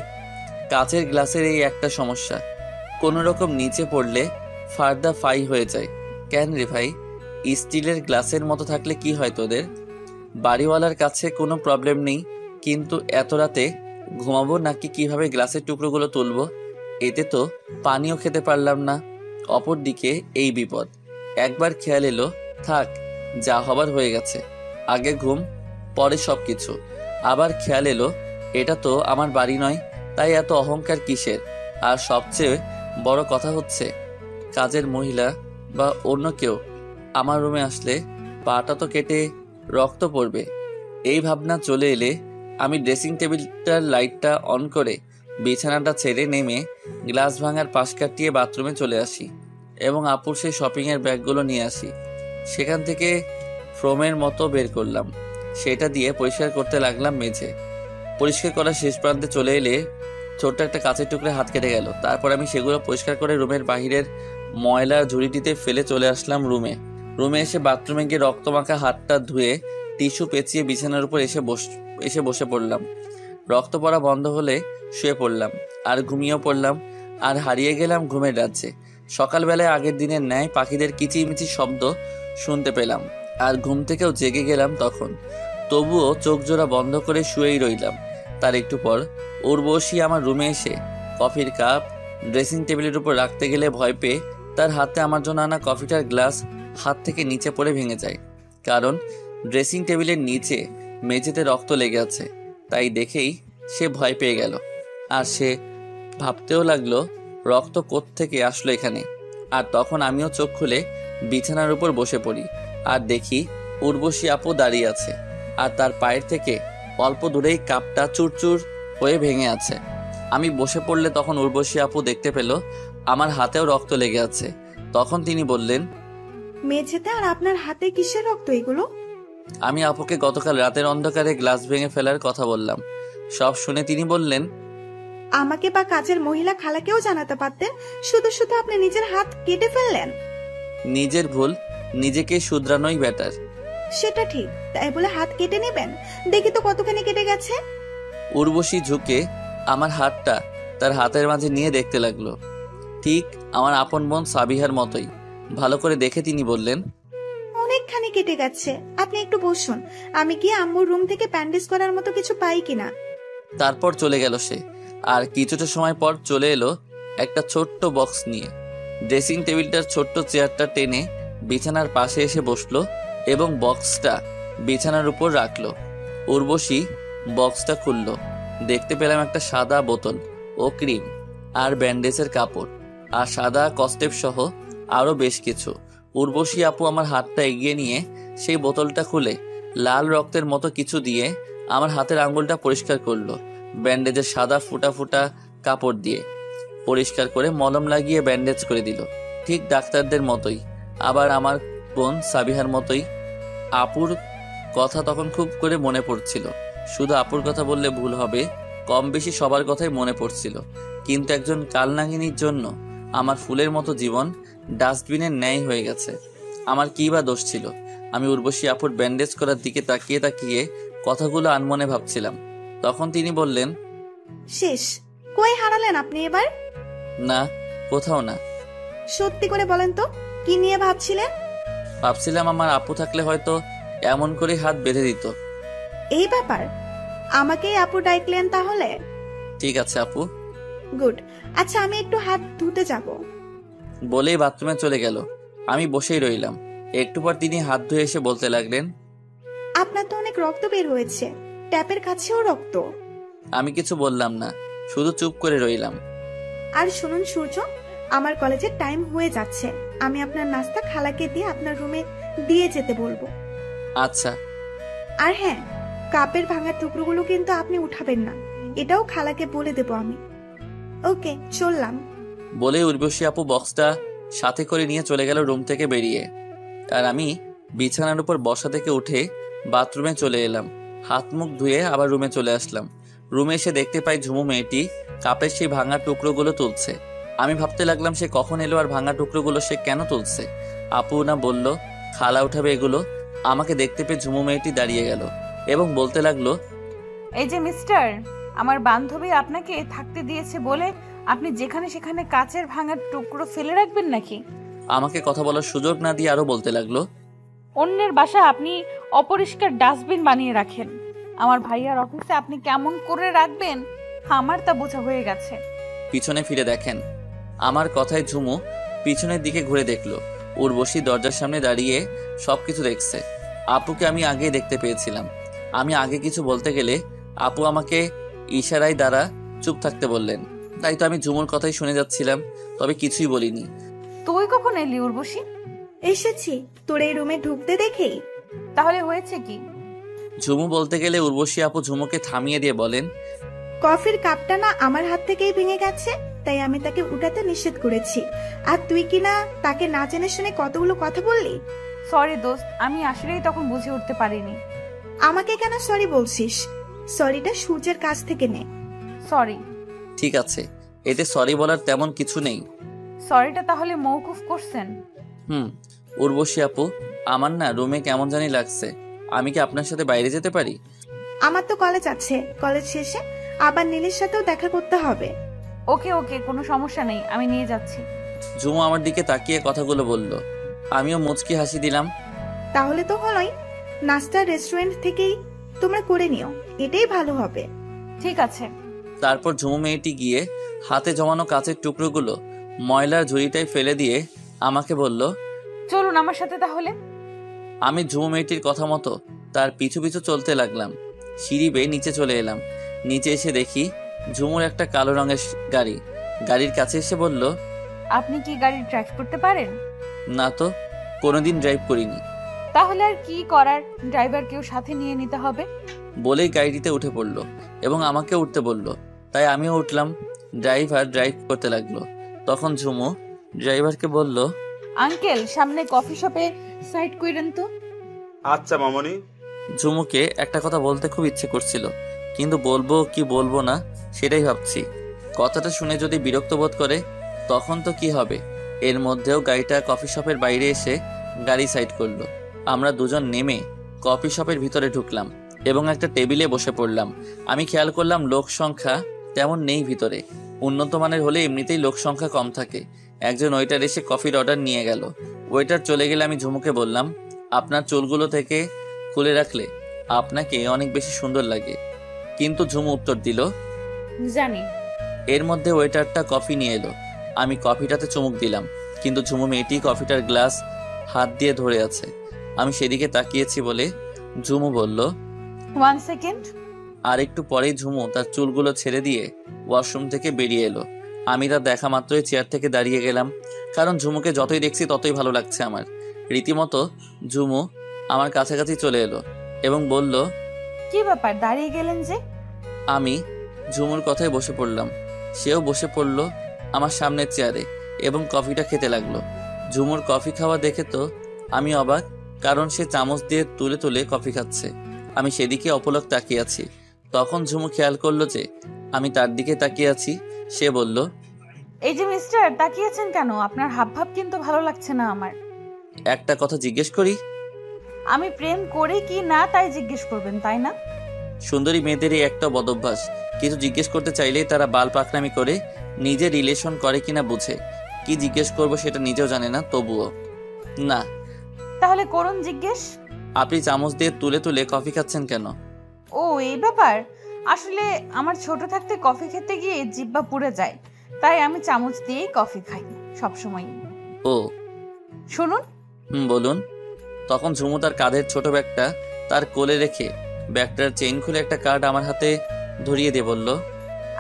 কাচের গ্লাসের এই একটা সমস্যা, কোনো রকম নিচে পড়লে ফার্দা ফাই হয়ে যায়। কেন রে ভাই, স্টিলের গ্লাসের মতো থাকলে কি হয় তোদের? বাড়িওয়ালার কাছে কোনো প্রবলেম নেই, কিন্তু এত রাতে ঘুমাবো নাকি কিভাবে গ্লাসের টুকরোগুলো তুলবো? এতে তো পানিও খেতে পারলাম না। অপরদিকে এই বিপদ। একবার খেয়াল এলো, থাক যা হবার হয়ে গেছে, আগে ঘুম পরে সব কিছু। আবার খেয়াল এলো এটা তো আমার বাড়ি নয়, তাই এত অহংকার কিসের? আর সবচেয়ে বড় কথা হচ্ছে কাজের মহিলা বা অন্য কেউ আমার রুমে আসলে পাটা তো কেটে রক্ত পড়বে। এই ভাবনা চলে এলে আমি ড্রেসিং টেবিলটার লাইটটা অন করে বিছানাটা ছেড়ে নেমে গ্লাস ভাঙার পাশ কাটিয়ে বাথরুমে চলে আসি এবং আপুর সেই শপিংয়ের ব্যাগগুলো নিয়ে আসি। সেখান থেকে ফ্রোমের মতো বের করলাম, সেটা দিয়ে পরিষ্কার করতে লাগলাম মেঝে। পরিষ্কার করার শেষ প্রান্তে চলে এলে ছোট্ট একটা কাঁচের টুকরা হাত কেটে গেল। তারপর আমি সেগুলো পরিষ্কার করে রুমের বাহিরের ময়লা ঝুড়িটিতে ফেলে চলে আসলাম রুমে এসে বাথরুমে গিয়ে রক্তমাখা হাতটা ধুয়ে টিস্যু পেঁচিয়ে বিছানার উপর এসে বসে পড়লাম। রক্ত পড়া বন্ধ হলে শুয়ে পড়লাম আর ঘুমিয়েও পড়লাম আর হারিয়ে গেলাম ঘুমের রাজ্যে। সকালবেলায় আগের দিনের ন্যায় পাখিদের কিচিমিচি শব্দ শুনতে পেলাম আর ঘুম থেকেও জেগে গেলাম তখন। তবুও চোখ জোড়া বন্ধ করে শুয়েই রইলাম। তার একটু পর উর্বশী আমার রুমে এসে কফির কাপ ড্রেসিং টেবিলের উপর রাখতে গেলে ভয় পেয়ে তার হাতে আমার জন্য আনা কফিটার গ্লাস হাত থেকে নিচে পড়ে ভেঙে যায়। কারণ ড্রেসিং টেবিলের নিচে মেঝেতে রক্ত লেগে আছে। তাই দেখেই সে ভয় পেয়ে গেল আর সে ভাবতেও লাগলো রক্ত কোত্থেকে আসলো এখানে। আর তখন আমিও চোখ খুলে বিছানার উপর বসে পড়ি আর দেখি উর্বশী আপু দাঁড়িয়ে আছে আর তার পায়ের থেকে অল্প দূরেই কাপটা চুরচুর হয়ে ভেঙে আছে। আমি বসে পড়লে তখন উর্বশী আপু দেখতে পেল আমার হাতেও রক্ত লেগে আছে। তখন তিনি বললেন, মেঝেতে আর আপনার হাতে কিসের রক্ত এগুলো? আমি আপুকে গতকাল রাতের অন্ধকারে গ্লাস ভেঙে ফেলার কথা বললাম। সব শুনে তিনি বললেন, আমাকে বা কাজের মহিলা খালাকেও জানাতে পারতেন, শুধু শুধু আপনি নিজের হাত কেটে ফেললেন। নিজের ভুল নিজেকে শুধরানোই বেটার। সেটা ঠিক, তাই বলে হাত কেটে নেবেন? দেখি তো কতখানি কেটে গেছে। উর্বশী ঝুঁকে আমার হাতটা তার হাতের মাঝে নিয়ে দেখতে লাগলো, ঠিক আমার আপন বোন সাবিহার মতোই। ভালো করে দেখে তিনি বললেন, অনেকখানি কেটে গেছে, আপনি একটু বসুন, আমি গিয়ে আম্মুর রুম থেকে ব্যান্ডেজ করার মতো কিছু পাই কিনা। তারপর চলে গেল সে। আর কিছুটা সময় পর চলে এলো একটা ছোট্ট বক্স নিয়ে। ড্রেসিং টেবিলটার ছোট্ট চেয়ারটা টেনে বিছানার পাশে এসে বসলো এবং বক্সটা বিছানার উপর রাখলো। উর্বশী বক্সটা খুললো। দেখতে পেলাম একটা সাদা বোতল ও ক্রিম আর ব্যান্ডেজের কাপড় আর সাদা কস্টেপ সহ আরো বেশ কিছু। উর্বশী আপু আমার হাতটা এগিয়ে নিয়ে সেই বোতলটা খুলে লাল রক্তের মতো কিছু দিয়ে আমার হাতের আঙ্গুলটা পরিষ্কার করলো। ব্যান্ডেজের সাদা ফুটা ফুটা কাপড় দিয়ে পরিষ্কার করে মলম লাগিয়ে ব্যান্ডেজ করে দিল, ঠিক ডাক্তারদের মতোই। আবার আমার বোন সাবিহার মতোই। আপুর কথা তখন খুব করে মনে পড়ছিল। শুধু আপুর কথা বললে ভুল হবে, কম বেশি সবার কথাই মনে পড়ছিল। কিন্তু একজন কালনাগিনীর জন্য আমার ফুলের মতো জীবন ডাস্টবিনের ন্যায় হয়ে গেছে। আমার কি বা দোষ ছিল? আমি উর্বশী আপুর ব্যান্ডেজ করার দিকে তাকিয়ে তাকিয়ে কথাগুলো আনমনে ভাবছিলাম। তখন তিনি বললেন, শেষ? কই হারালেন আপনি এবার? না, কোথাও না। সত্যি করে বলেন তো, কি নিয়ে ভাবছিলেন? ভাবছিলাম আমার আপু থাকলে হয়তো এমন করে হাত বেঁধে দিত। এই ব্যাপার? আমাকেই আপু ডাকলেন তাহলে? ঠিক আছে আপু। গুড। আচ্ছা, আমি একটু হাত ধুতে যাব। বলেই বাথরুমে চলে গেল। আমি বসেই রইলাম। একটু পর তিনি হাত ধুয়ে এসে বলতে লাগলেন, আপনার তো অনেক রক্ত বের হয়েছে, ট্যাপের কাছেও রক্ত। আমি কিছু বললাম না, শুধু চুপ করে রইলাম। আর শুনুন সূর্য, আমার কলেজের টাইম হয়ে যাচ্ছে, আমি আপনার নাস্তা খালাকে দিয়ে আপনার রুমে দিয়ে যেতে বলবো। আচ্ছা। আর হ্যাঁ, কাপের ভাঙা টুকরোগুলো কিন্তু আপনি উঠাবেন না, এটাও খালাকে বলে দেবো আমি। ওকে, চললাম। বলে উর্বশী আপু বক্সটা সাথে করে নিয়ে চলে গেল রুম থেকে বেরিয়ে। আর আমি বিছানার উপর বসা থেকে উঠে বাথরুমে চলে এলাম। হাত মুখ ধুয়ে আবার রুমে চলে আসলাম। রুমে এসে দেখতে পাই ঝুমু মেয়েটি কাপের সেই ভাঙা টুকরোগুলো তুলছে। আমি ভাবতে লাগলাম সে কখন এলো আর ভাঙা টুকরোগুলো সে কেন তুলছে। আপু না বলল খালা উঠাবে এগুলো। আমাকে দেখতে পেয়ে ঝুমু মেয়েটি দাঁড়িয়ে গেল এবং বলতে লাগলো, এই যে মিস্টার, আমার বান্ধবী আপনাকে থাকতে দিয়েছে বলে আপনি যেখানে সেখানে কাচের ভাঙা টুকরো ফেলে রাখবেন নাকি? আমাকে কথা বলার সুযোগ না দিয়ে আরো বলতে লাগলো, অন্যের বাসা আপনি অপরিষ্কার ডাস্টবিন বানিয়ে রাখেন, আমার ভাইয়ার অফিসে আপনি কেমন করে রাখবেন আমার তা বোঝা হয়ে গেছে। পিছনে ফিরে দেখেন। আমার কথায় ঝুমু পিছনের দিকে ঘুরে দেখলো। উর্বশী দরজার সামনে দাঁড়িয়ে সবকিছু দেখছে। আপুকে আমি আগে দেখতে পেয়েছিলাম। আমি আগে কিছু বলতে গেলে আপু আমাকে ইশারায় দ্বারা চুপ থাকতে বললেন। তাই তো আমি ঝুমুর কথাই শুনে যাচ্ছিলাম, তবে কিছুই বলিনি। তুই কখন এলি উর্বশী? এসেছি তোর এই রুমে ঢুকতে দেখেই। তাহলে হয়েছে কি? ঝুমু বলতে গেলে উর্বশী আপু ঝুমুকে থামিয়ে দিয়ে বলেন, কফির কাপটা না আমার হাত থেকেই ভেঙে গেছে, তাই আমি তাকে উঠাতে নিষেধ করেছি। আর তুই কিনা তাকে না জেনে শুনে কতগুলো কথা বললি। সরি দোস্ত, আমি আসলেই তখন বুঝে উঠতে পারিনি। আমাকে কেন সরি বলছিস? সরিটা সূর্যের কাছ থেকে নে। সরি। ঠিক আছে, এতে সরি বলার তেমন কিছু নেই। সরিটা তাহলে মওকুফ করছেন? উর্বশী আপু, আমার না রুমে কেমন জানি লাগছে। আমি কি আপনার সাথে বাইরে যেতে পারি? আমার তো কলেজ আছে, কলেজ শেষে আবার নীলের সাথেও দেখা করতে হবে। ওকে ওকে, কোনো সমস্যা নেই, আমি নিয়ে যাচ্ছি। ঝুমু আমার দিকে তাকিয়ে কথাগুলো বলল। আমিও মুচকি হাসি দিলাম। তাহলে তো হলোই, নাস্তা রেস্টুরেন্ট থেকেই তোমরা করে নিও, এটাই ভালো হবে। ঠিক আছে। তারপর ঝুমু মেয়েটি গিয়ে হাতে জমানো কাচের টুকরোগুলো ময়লার ঝুড়িটায় ফেলে দিয়ে আমাকে বলল, চলুন আমার সাথে তাহলে। আমি ঝুমু মেয়েটির কথা মতো তার পিছু পিছু চলতে লাগলাম। সিঁড়ি বেয়ে নিচে চলে এলাম। নিচে এসে দেখি ঝুমুর একটা কালো রঙের গাড়ি। গাড়ির কাছে এসে বলল, আপনি কি গাড়ি ড্রাইভ করতে পারেন? না তো, কোনোদিন ড্রাইভ করিনি। তাহলে আর কি করার, ড্রাইভারকেও সাথে নিয়ে নিতে হবে। বলেই গাড়িতে উঠে পড়লো এবং আমাকে উঠতে বলল। তাই আমিও উঠলাম। ড্রাইভার ড্রাইভ করতে লাগলো। তখন ঝুমু ড্রাইভারকে বলল, আঙ্কেল, সামনে কফি শপে সাইড কইরেন তো। আচ্ছা মামনি। ঝুমুকে একটা কথা বলতে খুব ইচ্ছে করছিল, কিন্তু বলবো কি বলবো না সেটাই ভাবছি। কথাটা শুনে যদি বিরক্ত বোধ করে তখন তো কি হবে। এর মধ্যেও গাড়িটা কফি শপের বাইরে এসে গাড়ি সাইড করলো। আমরা দুজন নেমে কফি শপের ভিতরে ঢুকলাম এবং একটা টেবিলে বসে পড়লাম। আমি খেয়াল করলাম লোক সংখ্যা তেমন নেই ভিতরে। উন্নত মানের হলে এমনিতেই লোক সংখ্যা কম থাকে। একজন ওয়েটার এসে কফির অর্ডার নিয়ে গেল। ওয়েটার চলে গেলে আমি ঝুমুকে বললাম, আপনার চুলগুলো থেকে খুলে রাখলে আপনাকে অনেক বেশি সুন্দর লাগে। কিন্তু ঝুমু উত্তর দিল, জানি। এর মধ্যে ওয়েটারটা কফি নিয়ে এলো। আমি কফিটাতে চুমুক দিলাম, কিন্তু ঝুমু মেয়েটি কফিটার গ্লাস হাত দিয়ে ধরে আছে। আমি সেদিকে তাকিয়েছি বলে ঝুমু বলল, 1 সেকেন্ড। আর একটু পরেই ঝুমু তার চুলগুলো ছেড়ে দিয়ে ওয়াশরুম থেকে বেরিয়ে এলো। আমি তার দেখা মাত্রই চেয়ার থেকে দাঁড়িয়ে গেলাম, কারণ ঝুমুকে যতই দেখছি ততই ভালো লাগছে আমার। রীতিমতো ঝুমু আমার কাছাকাছি চলে এলো এবং বলল, কি ব্যাপার, দাঁড়িয়ে গেলেন যে? আমি ঝুমুর কথায় বসে পড়লাম। সেও বসে পড়ল আমার সামনের চেয়ারে এবং কফিটা খেতে লাগলো। ঝুমুর কফি খাওয়া দেখে তো আমি অবাক, কারণ সে চামচ দিয়ে তুলে তুলে কফি খাচ্ছে। আমি সেদিকে অপলক তাকিয়ে আছি। তখন ঝুমু খেয়াল করলো যে আমি তার দিকে তাকিয়ে আছি। সে বলল, এই যে মিস্টার, তাকিয়েছেন কেন? আপনার হাবভাব কিন্তু ভালো লাগছে না আমার। একটা কথা জিজ্ঞেস করি? আমি প্রেম করি কি না তাই জিজ্ঞেস করবেন, তাই না? সুন্দরী মেয়েদেরই একটা বদভ্যাস, কিছু জিজ্ঞেস করতে চাইলেই তারা বাল পাকনামি করে নিজে রিলেশন করে কিনা বুঝে। কি জিজ্ঞেস করব সেটা নিজেও জানে না, তবুও। না। তাহলে করুন জিজ্ঞেস। আপনি চামচ দিয়ে তুলে তুলে কফি খাচ্ছেন কেন? ও, এই ব্যাপার। আসলে আমার ছোট থাকতে কফি খেতে গিয়ে জিহ্বা পুড়ে যায়, তাই আমি চামচ দিয়েই কফি খাই সবসময়। ও, শুনুন। বলুন। তখন ঝুমু তার কাঁধের ছোট ব্যাগটা তার কোলে রেখে ব্যাগটার চেইন খুলে একটা কার্ড আমার হাতে ধরিয়ে দিয়ে বলল,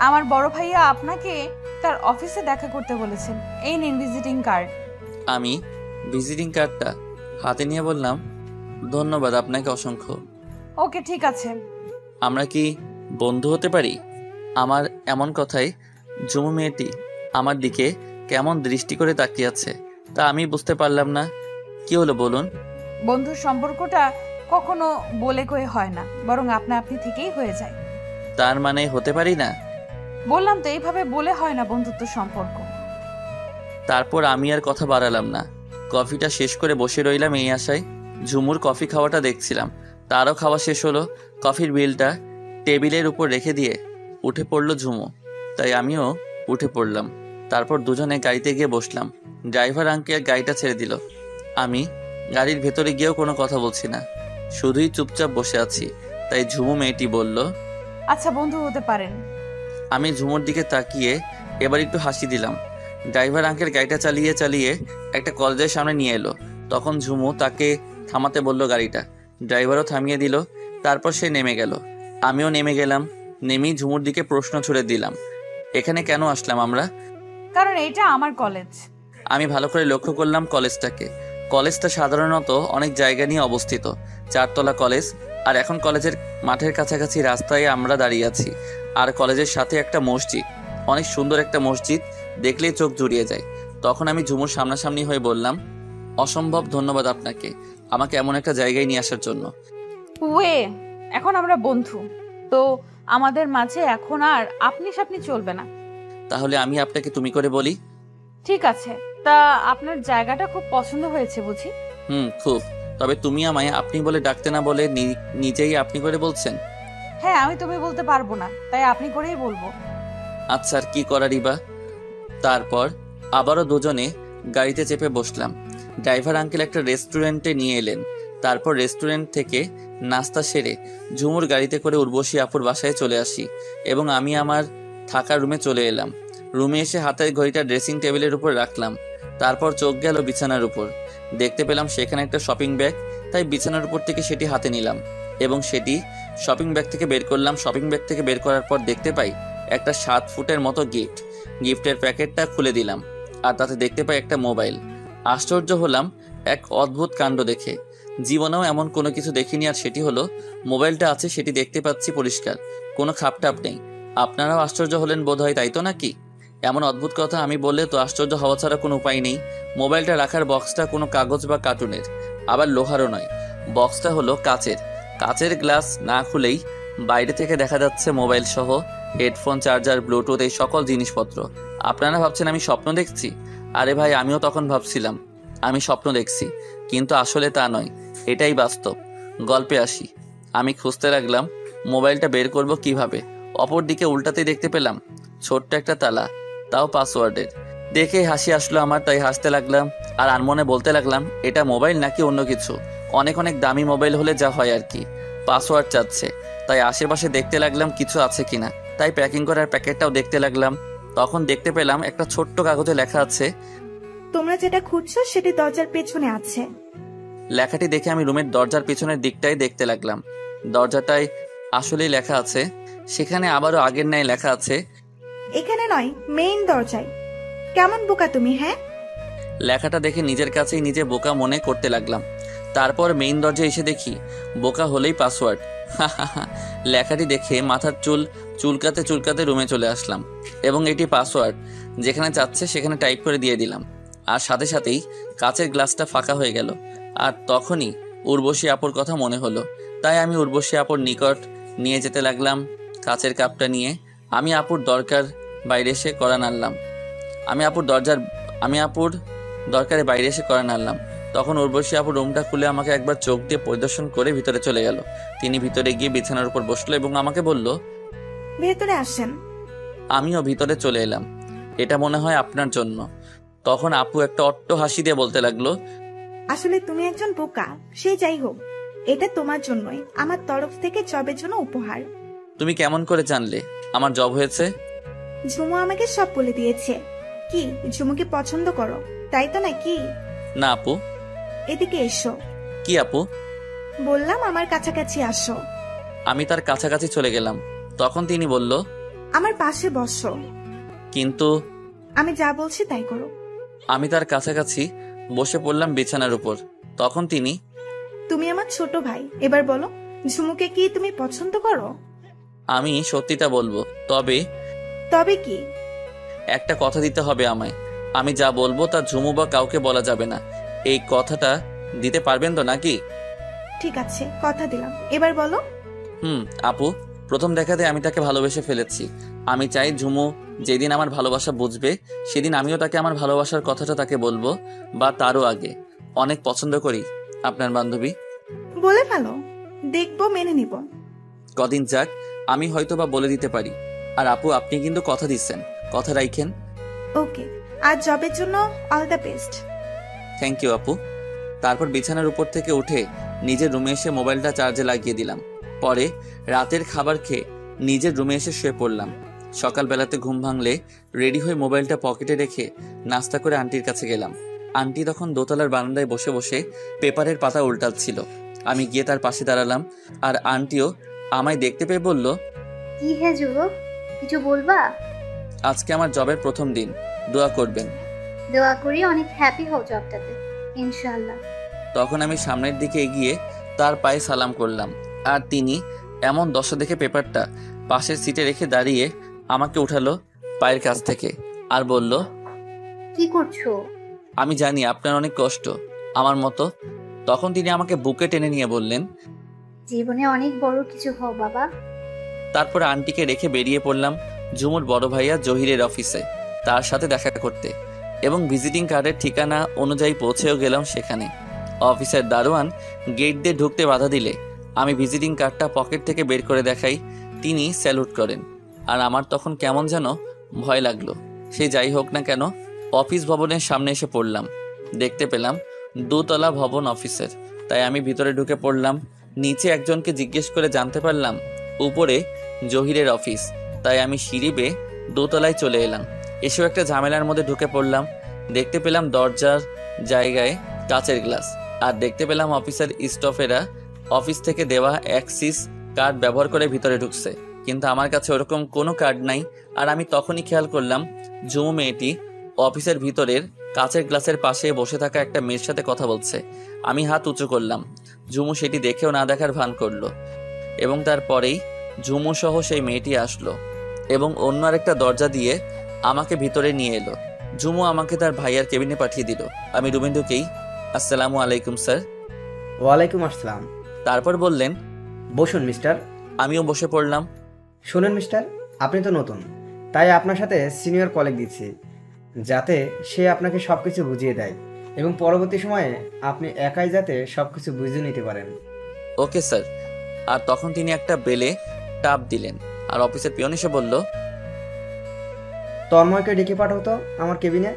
আমার বড় ভাইয়া আপনাকে তার অফিসে দেখা করতে বলেছেন, এই নিন ভিজিটিং কার্ড। আমি ভিজিটিং কার্ডটা হাতে নিয়ে বললাম, ধন্যবাদ আপনাকে অসংখ্য। ওকে, ঠিক আছে। আমরা কি বন্ধু হতে পারি? আমার এমন কথায় ঝুমু মেয়েটি আমার দিকে কেমন দৃষ্টি করে তাকিয়ে আছে তা আমি বুঝতে পারলাম না। কি হলো বলুন? বন্ধুর সম্পর্কটা কখনো বলে কয়ে হয় না, বরং আপনা আপনি থেকেই হয়ে যায়। তার মানে হতে পারি না? বললাম তো, এইভাবে বলে হয় না বন্ধুত্ব সম্পর্ক। তারপর আমি আর কথা বাড়ালাম না। কফিটা শেষ করে বসে রইলাম এই আশায়। ঝুমুর কফি খাওয়াটা দেখছিলাম। তারও খাওয়া শেষ হলো। কফির বিলটা টেবিলের উপর রেখে দিয়ে উঠে পড়লো ঝুমু, তাই আমিও উঠে পড়লাম। তারপর দুজনে গাড়িতে গিয়ে বসলাম। ড্রাইভার আঙ্কেল গাড়িটা ছেড়ে দিল। আমি গাড়ির ভেতরে গিয়েও কোনো কথা বলছি না, শুধুই চুপচাপ বসে আছি। তাই ঝুমু মেয়েটি বলল, আচ্ছা, বন্ধু হতে পারেন। আমি ঝুমুর দিকে তাকিয়ে এবার একটু হাসি দিলাম। ড্রাইভার আঙ্কেল গাড়িটা চালিয়ে চালিয়ে একটা কলেজের সামনে নিয়ে এলো। তখন ঝুমু তাকে থামাতে বলল গাড়িটা। ড্রাইভারও থামিয়ে দিল। তারপর সে নেমে গেল। আমিও নেমে গেলাম। নেমেই ঝুমুর দিকে প্রশ্ন ছুড়ে দিলাম, এখানে কেন আসলাম আমরা? কারণ এটা আমার কলেজ। আমি ভালো করে লক্ষ্য করলাম কলেজটাকে। কলেজটা সাধারণত অনেক জায়গা নিয়ে অবস্থিত। 4 তলা কলেজ। আর এখন কলেজের মাঠের কাছাকাছি রাস্তায় আমরা দাঁড়িয়ে আছি। আর কলেজের সাথে একটা মসজিদ, অনেক সুন্দর একটা মসজিদ, দেখলেই চোখ জুড়িয়ে যায়। তখন আমি ঝুমুর সামনাসামনি হয়ে বললাম, অসম্ভব ধন্যবাদ আপনাকে আমাকে এমন একটা জায়গায় নিয়ে আসার জন্য। ওয়ে, এখন আমরা বন্ধু। তো আমাদের মাঝে এখন আর আপনি সাপনি চলবে না। তাহলে আমি আপনাকে তুমি করে বলি? ঠিক আছে, তা আপনার জায়গাটা খুব পছন্দ হয়েছে বুঝি? খুব। তবে তুমি আমায় আপনি বলে ডাকতে না বলে নিজেই আপনি করে বলছেন। হ্যাঁ, আমি তুমি বলতে পারবো না, তাই আপনি করেই বলবো। আচ্ছা, আর কি করারই বা। তারপর আবারও দুজনে গাড়িতে চেপে বসলাম। ড্রাইভার আঙ্কেল একটা রেস্টুরেন্টে নিয়ে এলেন। তারপর রেস্টুরেন্ট থেকে নাস্তা সেরে ঝুমুর গাড়িতে করে উর্বশী আপুর বাসায় চলে আসি এবং আমি আমার থাকার রুমে চলে এলাম। রুমে এসে হাতের ঘড়িটা ড্রেসিং টেবিলের উপর রাখলাম। তারপর চোখ গেল বিছানার উপর। দেখতে পেলাম সেখানে একটা শপিং ব্যাগ, তাই বিছানার উপর থেকে সেটি হাতে নিলাম এবং সেটি শপিং ব্যাগ থেকে বের করলাম। শপিং ব্যাগ থেকে বের করার পর দেখতে পাই একটা 7 ফুটের মতো গিফট। গিফটের প্যাকেটটা খুলে দিলাম আর তাতে দেখতে পাই একটা মোবাইল। আশ্চর্য হলাম এক অদ্ভুত কাণ্ড দেখে। জীবনেও এমন কোনো কিছু দেখিনি। আর সেটি হলো মোবাইলটা আছে, সেটি দেখতে পাচ্ছি পরিষ্কার, কোনো খাপটাপ নেই। আপনারাও আশ্চর্য হলেন বোধহয়, তাই তো নাকি? এমন অদ্ভুত কথা আমি বললে তো আশ্চর্য হওয়া ছাড়া কোনো উপায় নেই। মোবাইলটা রাখার বক্সটা কোনো কাগজ বা কার্টুনের, আবার লোহারও নয়। বক্সটা হলো কাচের। কাচের গ্লাস না খুলেই বাইরে থেকে দেখা যাচ্ছে মোবাইল সহ হেডফোন, চার্জার, ব্লুটুথ, এই সকল জিনিসপত্র। আপনারা ভাবছেন আমি স্বপ্ন দেখছি? আরে ভাই, আমিও তখন ভাবছিলাম আমি স্বপ্ন দেখছি, কিন্তু আসলে তা নয়, এটাই বাস্তব। গল্পে আসি। আমি খুঁজতে লাগলাম মোবাইলটা বের করব কিভাবে। অপরদিকে উল্টাতেই দেখতে পেলাম ছোট্ট একটা তালা, তাও পাসওয়ার্ডের। দেখে হাসি আসলো আমার, তাই হাসতে লাগলাম আর আনমনে বলতে লাগলাম এটা মোবাইল নাকি অন্য কিছু। অনেক অনেক দামি মোবাইল হলে যা হয় আর কি। পাসওয়ার্ড চাচ্ছে, তাই আশেপাশে দেখতে লাগলাম কিছু আছে কিনা। তাই প্যাকিং করার প্যাকেটটাও দেখতে লাগলাম। তখন দেখতে পেলাম একটা ছোট্ট কাগজে লেখা আছে, তোমরা যেটা খুঁজছো সেটি দরজার পেছনে আছে। লেখাটি দেখে আমি রুমের দরজার পিছনের দিকটাই দেখতে লাগলাম। দরজাটায় আসলেই লেখা আছে। সেখানে আবারও আগের ন্যায় লেখা আছে, এখানে নয়, মেইন দরজায়। কেমন বোকা তুমি, হ্যাঁ? লেখাটা দেখে নিজের কাছেই নিজে বোকা মনে করতে লাগলাম। তারপর মেইন দরজায় এসে দেখি বোকা হলেই পাসওয়ার্ড। লেখাটি দেখে মাথার চুল চুলকাতে চুলকাতে রুমে চলে আসলাম এবং এটি পাসওয়ার্ড। যেখানে চাচ্ছে সেখানে টাইপ করে দিয়ে দিলাম। আর সাথে সাথেই কাচের গ্লাসটা ফাঁকা হয়ে গেল। আর তখনই উর্বশী আপুর কথা মনে হলো, তাই আমি উর্বশী আপুর নিকট নিয়ে যেতে লাগলাম কাচের কাপটা নিয়ে। আমি আপুর বাইরে এসে কড়া নাড়লাম। দরকারে বাইরে এসে কড়া নাড়লাম। তখন উর্বশী আপুর রুমটা খুলে আমাকে একবার চোখ দিয়ে পরিদর্শন করে ভিতরে চলে গেল। তিনি ভিতরে গিয়ে বিছানার উপর বসলো এবং আমাকে বলল, ভেতরে আসেন। আমিও ভিতরে চলে এলাম। এটা মনে হয় আপনার জন্য। তখন আপু একটা অট্ট হাসি দিয়ে বলতে লাগলো, আসলে তুমি একজন বোকা, সে যাই হোক, এটা তোমার জন্যই আমার তরফ থেকে জবের জন্য উপহার। তুমি কেমন করে জানলে আমার জব হয়েছে? ঝুমু আমাকে সব বলে দিয়েছে। কি ঝুমুকে পছন্দ করো, তাই তো নাকি? না আপু। এদিকে এসো। কি আপু? বললাম আমার কাছাকাছি আসো। আমি তার কাছাকাছি চলে গেলাম। তখন তিনি বলল, আমার পাশে বসো। কিন্তু আমি যা বলছি তাই করো। আমি তার কাছাকাছি বসে পড়লাম বিছানার উপর। তখন তিনি, তুমি আমার ছোট ভাই, এবার বলো ঝুমুকে কি তুমি পছন্দ করো? আমি সত্যিটা বলবো, তবে কি? একটা কথা দিতে হবে আমায়। আমি যা বলবো তা ঝুমু বা কাউকে বলা যাবে না। এই কথাটা দিতে পারবেন তো নাকি? ঠিক আছে, কথা দিলাম, এবার বলো। আপু, প্রথম দেখাতে আমি তাকে ভালোবেসে ফেলেছি। আমি চাই ঝুমু যেদিন আমার ভালোবাসা বুঝবে সেদিন আমিও তাকে আমার ভালোবাসার কথাটা তাকে বলবো, বা তারও আগে। অনেক পছন্দ করি আপনার বান্ধবী। বলে ফেলো, দেখবো, মেনে নিব। কদিন যাক, আমি হয়তো বা বলে দিতে পারি। আর আপু, আপনি কিন্তু কথা দিচ্ছেন, কথা রাখেন। ওকে, আর জবের জন্য all the best. Thank you আপু। তারপর বিছানার উপর থেকে উঠে নিজের রুমে এসে মোবাইলটা চার্জে লাগিয়ে দিলাম। পরে রাতের খাবার খেয়ে নিজের রুমে এসে শুয়ে পড়লাম। সকালবেলাতে ঘুম ভাঙলে রেডি হয়ে মোবাইলটা পকেটে রেখে নাস্তা করে আন্টির কাছে গেলাম। আন্টি তখন দোতলার বারান্দায় বসে বসে পেপারের পাতা উল্টাচ্ছিল। আমি গিয়ে তার পাশে দাঁড়ালাম আর আন্টিও আমায় দেখতে পেয়ে বলল, কি হে যুবক, কিছু বলবা? আজকে আমার জবের প্রথম দিন, দোয়া করবেন। দোয়া করি অনেক হ্যাপি হও জবটাতে, ইনশাআল্লাহ। তখন আমি সামনের দিকে এগিয়ে তার পায়ে সালাম করলাম আর তিনি এমন দশা দেখে পেপারটা পাশের সিটে রেখে দাঁড়িয়ে আমাকে উঠালো পায়ের কাছ থেকে আর বলল, কি করছো? আমি জানি আপনার অনেক কষ্ট, আমার মতো। তখন তিনি আমাকে বুকে টেনে নিয়ে বললেন, জীবনে অনেক বড় কিছু হও বাবা। তারপর আন্টিকে রেখে বেরিয়ে পড়লাম ঝুমুর বড় ভাইয়া জহিরের অফিসে তার সাথে দেখা করতে, এবং ভিজিটিং কার্ডের ঠিকানা অনুযায়ী পৌঁছেও গেলাম সেখানে। অফিসের দারোয়ান গেট দিয়ে ঢুকতে বাধা দিলে আমি ভিজিটিং কার্ডটা পকেট থেকে বের করে দেখাই। তিনি স্যালুট করেন, আর আমার তখন কেমন যেন ভয় লাগলো। সে যাই হোক না কেন, অফিস ভবনের সামনে এসে পড়লাম। দেখতে পেলাম 2 তলা ভবন অফিসের, তাই আমি ভিতরে ঢুকে পড়লাম। নিচে একজনকে জিজ্ঞেস করে জানতে পারলাম উপরে জহিরের অফিস, তাই আমি সিঁড়ি বেয়ে 2 তলায় চলে এলাম। এসেও একটা ঝামেলার মধ্যে ঢুকে পড়লাম। দেখতে পেলাম দরজার জায়গায় কাচের গ্লাস, আর দেখতে পেলাম অফিসের স্টাফেরা অফিস থেকে দেওয়া অ্যাক্সিস কার্ড ব্যবহার করে ভিতরে ঢুকছে, কিন্তু আমার কাছে ওরকম কোনো কার্ড নাই। আর আমি তখনই খেয়াল করলাম ঝুমু মেয়েটি অফিসের ভিতরের কাচের গ্লাসের পাশে বসে থাকা একটা মেয়ের সাথে কথা বলছে। আমি হাত উঁচু করলাম, ঝুমু সেটি দেখেও না দেখার ভান করলো, এবং তারপরেই ঝুমু সহ সেই মেয়েটি আসলো এবং অন্য আরেকটা দরজা দিয়ে আমাকে ভিতরে নিয়ে এলো। ঝুমু আমাকে তার ভাইয়ার কেবিনে পাঠিয়ে দিল। আমি রুমে ঢুকেই আসসালামু আলাইকুম স্যার। ওয়ালাইকুম আসসালাম। তারপর বললেন বসুন মিস্টার। আমিও বসে পড়লাম। শুনুন মিস্টার, আপনি তো নতুন, তাই আপনার সাথে সিনিয়র কলিগ দিচ্ছি, যাতে সে আপনাকে সব কিছু বুঝিয়ে দেয় এবং পরবর্তী সময়ে আপনি একাই যাতে সব কিছু বুঝে নিতে পারেন। Okay sir. আর তখন তিনি একটা বেলে টাপ দিলেন, আর অফিসের পিয়ন এসে বলল তন্ময়কে ডেকে পাঠাও তো আমার কেবিনে।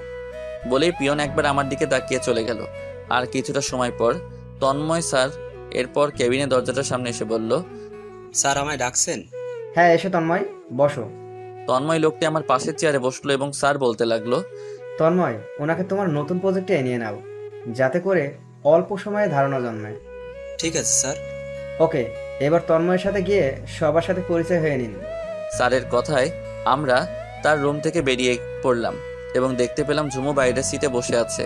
বলেই পিয়ন একবার আমার দিকে তাকিয়ে চলে গেল। আর কিছুটা সময় পর তন্ময় স্যার এরপর কেবিনে দরজাটার সামনে এসে বলল, স্যার আমায় ডাকছেন? হ্যাঁ, এসো তন্ময়, বসো। তন্ময় লোকটি আমার পাশের চেয়ারে বসলো এবং স্যার বলতে লাগলো, তন্ময়, ওনাকে তোমার নতুন প্রজেক্টে নিয়ে নাও, যাতে করে অল্প সময়ে ধারণা জন্মায়। ঠিক আছে স্যার। ওকে, এবার তন্ময়ের সাথে গিয়ে সবার সাথে পরিচয় হয়ে নিন। স্যারের কথায় আমরা তার রুম থেকে বেরিয়ে পড়লাম এবং দেখতে পেলাম ঝুমু বাইরের সিটে বসে আছে।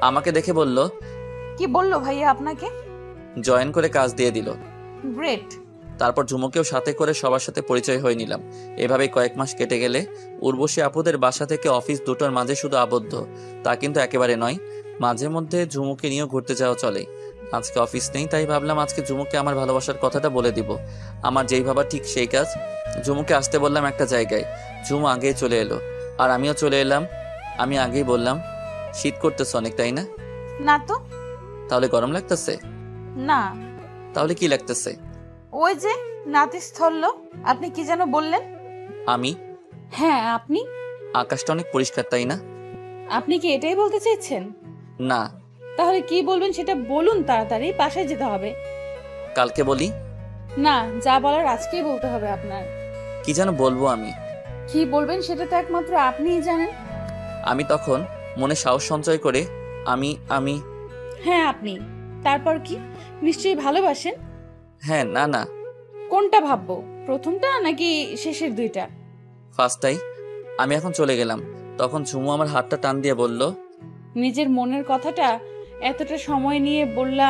আমাকে দেখে বলল, কি বললো ভাইয়া আপনাকে? জয়েন করে কাজ দিয়ে দিল। গ্রেট। তারপর ঝুমুকেও সাথে করে সবার সাথে পরিচয় হয়ে নিলাম। এভাবেই কয়েক মাস কেটে গেলে উর্বশী আপুদের বাসা থেকে অফিস দুটোর মাঝে শুধু আবদ্ধ তা কিন্তু একেবারে নয়, মাঝে মধ্যে ঝুমুকে নিয়েও ঘুরতে যাওয়া চলে। আজকে অফিস নেই, তাই ভাবলাম আজকে ঝুমুকে আমার ভালোবাসার কথাটা বলে দিব। আমার যেই ভাবা ঠিক সেই কাজ। ঝুমুকে আসতে বললাম একটা জায়গায়, ঝুমু আগেই চলে এলো আর আমিও চলে এলাম। আমি আগেই বললাম, শীত করতেছে অনেক, তাই না? না তো। তাহলে গরম লাগতেছে? না। তাহলে কি লাগতেছে? ওই যে নাতিস্থল্য। আপনি কি যেন বললেন? আমি? হ্যাঁ আপনি। আকাশটা অনেক পরিষ্কার, তাই না? আপনি কি এটাই বলতে চাইছেন? না। তাহলে কি বলবেন সেটা বলুন, তাড়াতাড়ি বাসায় যেতে হবে। কালকে বলি? না, যা বলার আজকেই বলতে হবে আপনার। কি যেন বলবো আমি? কি বলবেন সেটা তো একমাত্র আপনিই জানেন। আমি তখন মনে সাহস সঞ্চয় করে আমি হ্যাঁ আপনি। তারপর কি? নিশ্চয়ই ভালোবাসেন। হ্যাঁ। না না। কোনটা ভাববো, প্রথমটা নাকি শেষের দুইটা? ফার্স্টটাই। আমি এখন চলে গেলাম। তখন ঝুমু আমার হাতটা টান দিয়ে বলল, নিজের মনের কথাটা এতটা সময় নিয়ে বললা,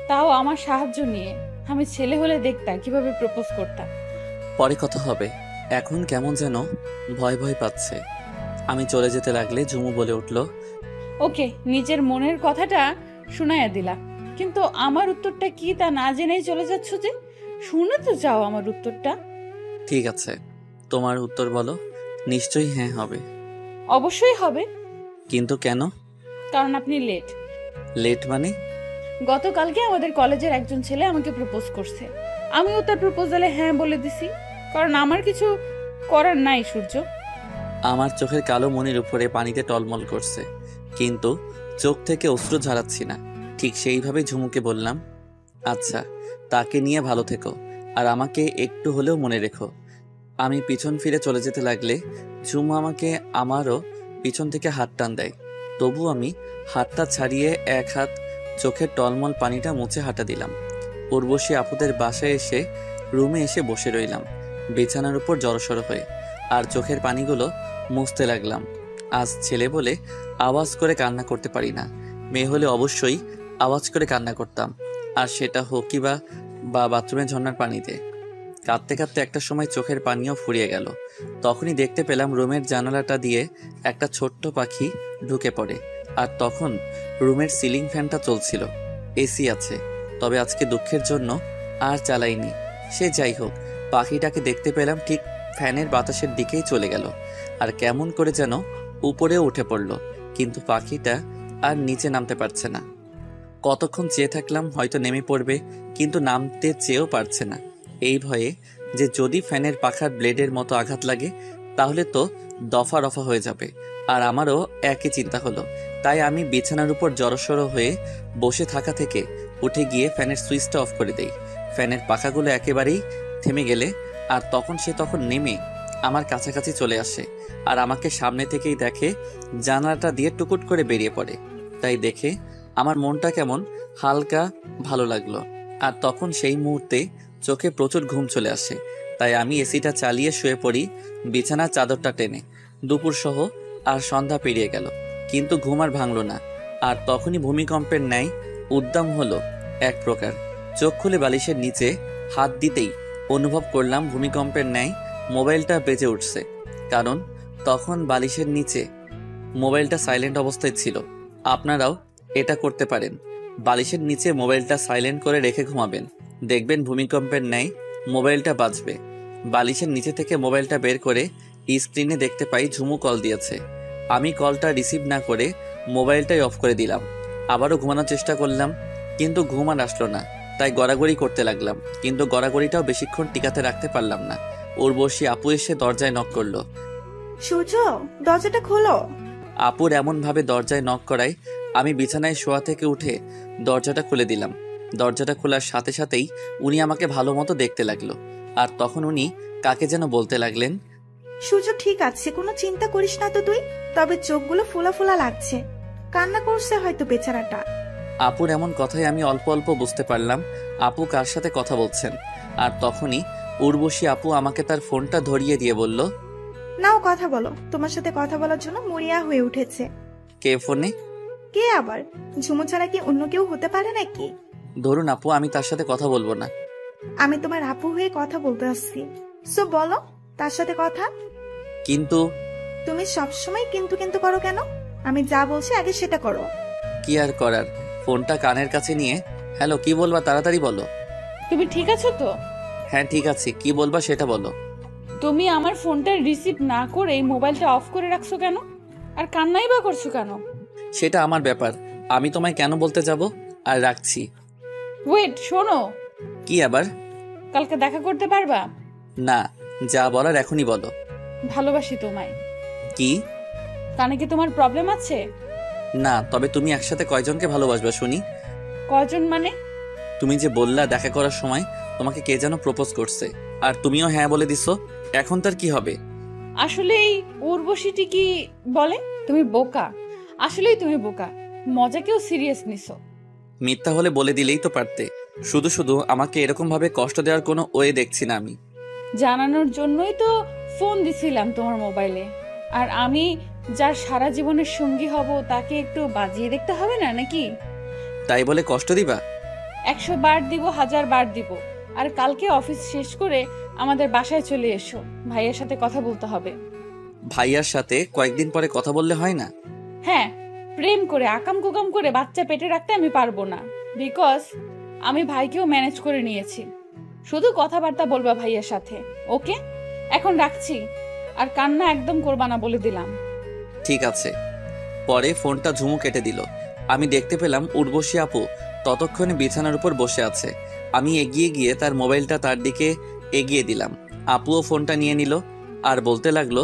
তাও আমার সাহায্য নিয়ে। আমি ছেলে হলে দেখতাম কিভাবে প্রপোজ করতাম। পরে কথা হবে, এখন কেমন যেন ভয় ভয় পাচ্ছে। আমি চলে যেতে লাগলে ঝুমু বলে উঠল, ওকে, নিজের মনের কথাটা শুনাইয়া দিলা, কিন্তু আমার উত্তরটা কি তা না জেনেই চলে যাচ্ছ যে? শুনে তো যাও আমার উত্তরটা। ঠিক আছে, তোমার উত্তর বলো। নিশ্চয়ই হ্যাঁ হবে। অবশ্যই হবে। কিন্তু কেন? কারণ আপনি লেট। লেট মানে? গতকালকে আমাদের কলেজের একজন ছেলে আমাকে প্রপোজ করছে, আমিও তার প্রপোজালে হ্যাঁ বলে দিছি, কারণ আমার কিছু করার নাই সূর্য। আমার চোখের কালো মনির উপরে পানিতে টলমল করছে, কিন্তু চোখ থেকে অশ্রু ঝরাচ্ছি না। ঠিক সেইভাবে ঝুমুকে বললাম, আচ্ছা, তাকে নিয়ে ভালো থেকো আর আমাকে একটু হলেও মনে রেখো। আমি পিছন ফিরে চলে যেতে লাগলে ঝুমু আমাকে আমারও পিছন থেকে হাত টান দেয়। তবু আমি হাতটা ছাড়িয়ে এক হাত চোখের টলমল পানিটা মুছে হাঁটা দিলাম। উর্বশী আপুদের বাসায় এসে রুমে এসে বসে রইলাম বিছানার উপর জড়সড় হয়ে, আর চোখের পানিগুলো মুছতে লাগলাম। আজ ছেলে বলে আওয়াজ করে কান্না করতে পারি না, মেয়ে হলে অবশ্যই আওয়াজ করে কান্না করতাম, আর সেটা হকি বা বাথরুমে ঝর্ণার পানিতে। কাঁদতে কাঁদতে একটা সময় চোখের পানিও ফুরিয়ে গেল। তখনই দেখতে পেলাম রুমের জানালাটা দিয়ে একটা ছোট্ট পাখি ঢুকে পড়ে, আর তখন রুমের সিলিং ফ্যানটা চলছিল। এসি আছে, তবে আজকে দুঃখের জন্য আর চালাইনি। সে যাই হোক, পাখিটাকে দেখতে পেলাম ঠিক ফ্যানের বাতাসের দিকেই চলে গেল আর কেমন করে যেন উপরেও উঠে পড়ল, কিন্তু পাখিটা আর নিচে নামতে পারছে না। কতক্ষণ চেয়ে থাকলাম হয়তো নেমে পড়বে, কিন্তু নামতে চেয়েও পারছে না। এই ভয়ে যে যদি ফ্যানের পাখার ব্লেডের মতো আঘাত লাগে তাহলে তো দফা রফা হয়ে যাবে। আর আমারও একই চিন্তা হলো, তাই আমি বিছানার উপর জড়সড় হয়ে বসে থাকা থেকে উঠে গিয়ে ফ্যানের সুইচটা অফ করে দেই। ফ্যানের পাখাগুলো একেবারেই থেমে গেলে আর তখন নেমে আমার কাছাকাছি চলে আসে আর আমাকে সামনে থেকেই দেখে, জানালাটা দিয়ে টুকুট করে বেরিয়ে পড়ে। তাই দেখে আমার মনটা কেমন হালকা ভালো লাগলো। আর তখন সেই মুহূর্তে চোখে প্রচুর ঘুম চলে আসে, তাই আমি এসিটা চালিয়ে শুয়ে পড়ি বিছানার চাদরটা টেনে। দুপুর সহ আর সন্ধ্যা পেরিয়ে গেল, কিন্তু ঘুম আর ভাঙল না। আর তখনই ভূমিকম্পের ন্যায় উদ্দাম হলো এক প্রকার। চোখ খুলে বালিশের নিচে হাত দিতেই অনুভব করলাম ভূমিকম্পের ন্যায় মোবাইলটা বেজে উঠছে, কারণ তখন বালিশের নিচে মোবাইলটা সাইলেন্ট অবস্থায় ছিল। আপনারাও এটা করতে পারেন, বালিশের নিচে মোবাইলটা সাইলেন্ট করে রেখে ঘুমাবেন, দেখবেন ভূমিকম্পের ন্যায় মোবাইলটা বাজবে। বালিশের নিচে থেকে মোবাইলটা বের করে স্ক্রিনে দেখতে পাই ঝুমু কল দিয়েছে। আমি কলটা রিসিভ না করে মোবাইলটাই অফ করে দিলাম। আবারও ঘুমানোর চেষ্টা করলাম, কিন্তু ঘুম আর আসলো না। তাই গড়াগড়ি করতে লাগলাম, কিন্তু গড়াগড়িটাও বেশিক্ষণ টিকাতে রাখতে পারলাম না। উর্বশী আপু এসে দরজায় নক করলো। সূর্য, দরজাটা খোলো। আপুর এমন ভাবে দরজায় নক করায় আমি বিছানায় শোয়া থেকে উঠে দরজাটা খুলে দিলাম। দরজাটা খোলার সাথে সাথেই উনি আমাকে ভালো মতো দেখতে লাগলো, আর তখন উনি কাকে যেন বলতে লাগলেন। সূর্য ঠিক আছে, কোনো চিন্তা করিস না তো তুই, তবে চোখগুলো ফোলা ফোলা লাগছে, কান্না করছে হয়তো বেচারাটা। আপুর এমন কথাই আমি অল্প অল্প বুঝতে পারলাম আপু কার সাথে কথা বলছেন। আর তখনই উর্বশী আপু আমাকে তার ফোনটা ধরিয়ে দিয়ে বলল, নাও কথা বলো, তোমার সাথে কথা বলার জন্য মরিয়া হয়ে উঠেছে। কে ফোনে? কে আবার? ঝুমু ছাড়া কি অন্য কেউ হতে পারে নাকি? ধরুন আপু, আমি তার সাথে কথা বলবো না। আমি তোমার আপু হয়ে কথা বলতে আসছি, সো বলো তার সাথে কথা। কিন্তু তুমি সবসময় কিন্তু কিন্তু করো কেন? আমি যা বলছি আগে সেটা করো। কি আর করার, ফোনটা কানের কাছে নিয়ে হ্যালো কি বলবা তাড়াতাড়ি বলো। তুমি ঠিক আছো তো? হ্যাঁ ঠিক আছে, কি বলবা সেটা বলো। তুমি আমার ফোনটা রিসিভ না করে মোবাইলটা অফ করে রাখছো কেন? আর কান্নাই বা করছো কেন? সেটা আমার ব্যাপার, আমি তোমায় কেন বলতে যাব? আর রাখছি। ওয়েট, শোনো। কি আবার? কালকে দেখা করতে পারবা? না, যা বলার এখনই বলো। ভালোবাসি তোমায়। কি? কানে কি তোমার প্রবলেম আছে? না, তবে তুমি একসাথে কয়জনকে ভালোবাসবা শুনি? কয়জন মানে? তুমি যে বললা দেখা করার সময় তোমাকে কে যেন প্রপোজ করছে, আর তুমিও হ্যাঁ বলে দিছো, এখন তার কি হবে? আসলে এই উর্বশীটি কি বলে তুমি বোকা। আসলেই তুমি বোকা, মজাকেও সিরিয়াস নিছো। মিথ্যা হলে বলে দিলেই তো পারতে, শুধু শুধু আমাকে এরকম ভাবে কষ্ট দেওয়ার কোনো ওয়ে দেখছি না আমি। জানানোর জন্যই তো ফোন দিছিলাম তোমার মোবাইলে। আর আমি যার সারা জীবনের সঙ্গী হব তাকে একটু বাজিয়ে দেখতে হবে না নাকি? তাই বলে কষ্ট দিবা? 100 বার দিব, 1000 বার দিব। আর কালকে অফিস শেষ করে আমাদের বাসায় চলে এসো, ভাইয়ের সাথে কথা বলতে হবে। ভাইয়ার সাথে কয়েকদিন পরে কথা বললে হয় না? হ্যাঁ, প্রেম করে আকাম কুকাম করে বাচ্চা পেটে রাখতে আমি পারবো না, বিকজ আমি ভাইকেও ম্যানেজ করে নিয়েছি। শুধু কথাবার্তা বলবা ভাইয়ের সাথে, ওকে? এখন রাখছি, আর কান্না একদম করবা না বলে দিলাম। ঠিক আছে। পরে ফোনটা ঝুমু কেটে দিল। আমি দেখতে পেলাম উর্বশী আপু ততক্ষণে বিছানার উপর বসে আছে। আমি এগিয়ে গিয়ে তার মোবাইলটা তার দিকে এগিয়ে দিলাম। আপুও ফোনটা নিয়ে নিল আর বলতে লাগলো,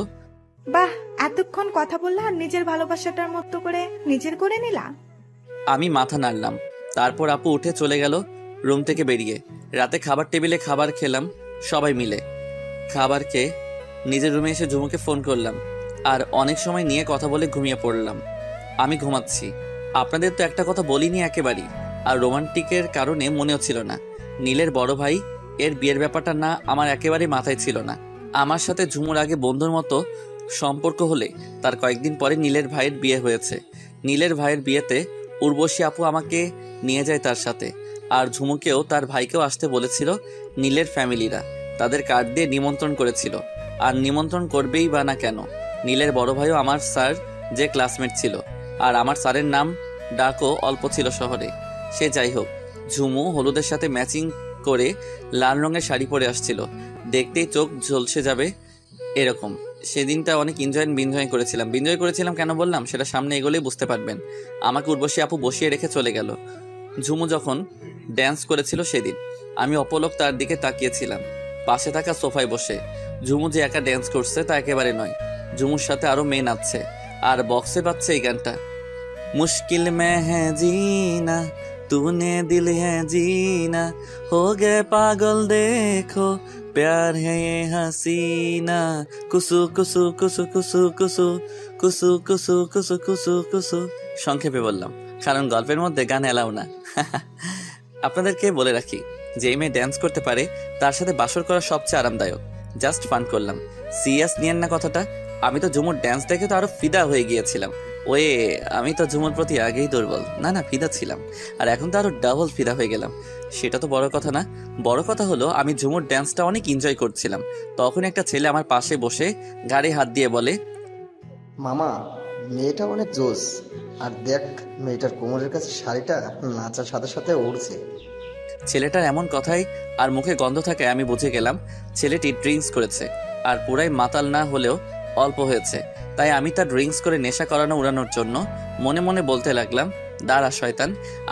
বাহ, এতক্ষণ কথা বললা আর নিজের ভালোবাসাটার মতো করে নিজের করে নিলা। আমি মাথা নাড়লাম। তারপর আপু উঠে চলে গেল রুম থেকে বেরিয়ে। রাতে খাবার টেবিলে খাবার খেলাম সবাই মিলে। খাবার খেয়ে নিজের রুমে এসে ঝুমুকে ফোন করলাম আর অনেক সময় নিয়ে কথা বলে ঘুমিয়ে পড়লাম। আমি ঘুমাচ্ছি। আপনাদের তো একটা কথা বলিনি একেবারেই, আর রোমান্টিকের কারণে মনেও ছিল না। নীলের বড় ভাই এর বিয়ের ব্যাপারটা না আমার একেবারেই মাথায় ছিল না। আমার সাথে ঝুমুর আগে বন্ধুর মতো সম্পর্ক হলে তার কয়েকদিন পরে নীলের ভাইয়ের বিয়ে হয়েছে। নীলের ভাইয়ের বিয়েতে উর্বশী আপু আমাকে নিয়ে যায় তার সাথে, আর ঝুমুকেও তার ভাইকেও আসতে বলেছিল নীলের ফ্যামিলিরা। তাদের কার্ড দিয়ে নিমন্ত্রণ করেছিল, আর নিমন্ত্রণ করবেই বা না কেন। নীলের বড় ভাইও আমার স্যার যে ক্লাসমেট ছিল, আর আমার স্যারের নাম ডাকও অল্প ছিল শহরে। সে যাই হোক, ঝুমু হলুদের সাথে ম্যাচিং করে লাল রঙের শাড়ি পরে আসছিল, দেখতেই চোখ ঝলসে যাবে এরকম। সেদিনটা অনেক বিনজয় করেছিলাম কেন বললাম সেটা সামনে এগোলেই বুঝতে পারবেন। আমাকে উর্বশী আপু বসিয়ে রেখে চলে গেল। ঝুমু যখন ড্যান্স করেছিল সেদিন আমি অপলক তার দিকে তাকিয়েছিলাম, পাশে থাকা সোফায় বসে। ঝুমু যে একা ড্যান্স করছে তা একেবারে নয়, ঝুমুর সাথে আরো মেয়ে নাচছে আর বক্সে বাজছে এই গানটা, মুশকিল মে হ্যাঁ জিনা तूने दिल है जीना हो गए पागल देखो प्यार है ये हसीना कुसु कुसु कुसु कुसु कुसु कुसु कुसु कुसु कुसु कुसु। সংক্ষেপে বললাম কারণ গল্পের মধ্যে গান এলাও না। আপনাদেরকে বলে রাখি যে মেয়ে ড্যান্স করতে পারে তার সাথে বাসর করা সবচেয়ে আরামদায়ক। জাস্ট ফান করলাম, সিরিয়াস নিয়েন না কথাটা। আমি তো ঝুমুর ড্যান্স দেখে তো আরো ফিদা হয়ে গিয়েছিলাম। আমি তো ঝুমুর প্রতি আগেই দুর্বল, না ফিদা ছিলাম, আর এখন তো আরো ডাবল ফিদা হয়ে গেলাম। সেটা তো বড় কথা না, বড় কথা হলো আমি ঝুমুর ড্যান্সটা অনেক এনজয় করছিলাম। তখন একটা ছেলে আমার পাশে বসে গাড়ি হাত দিয়ে বলে, মামা মেয়েটা অনেক জোস, আর দেখ মেয়েটার কোমরের কাছে শাড়িটা নাচার সাথে সাথে উড়ছে। ছেলেটার এমন কথাই আর মুখে গন্ধ থাকে আমি বুঝে গেলাম ছেলেটি ড্রিঙ্কস করেছে, আর পুরাই মাতাল না হলেও অল্প হয়েছে। তাই আমি তার ড্রিঙ্কস করে নেশা করানো উড়ানোর জন্য মনে মনে বলতে লাগলাম, দাঁড়া শয়তান,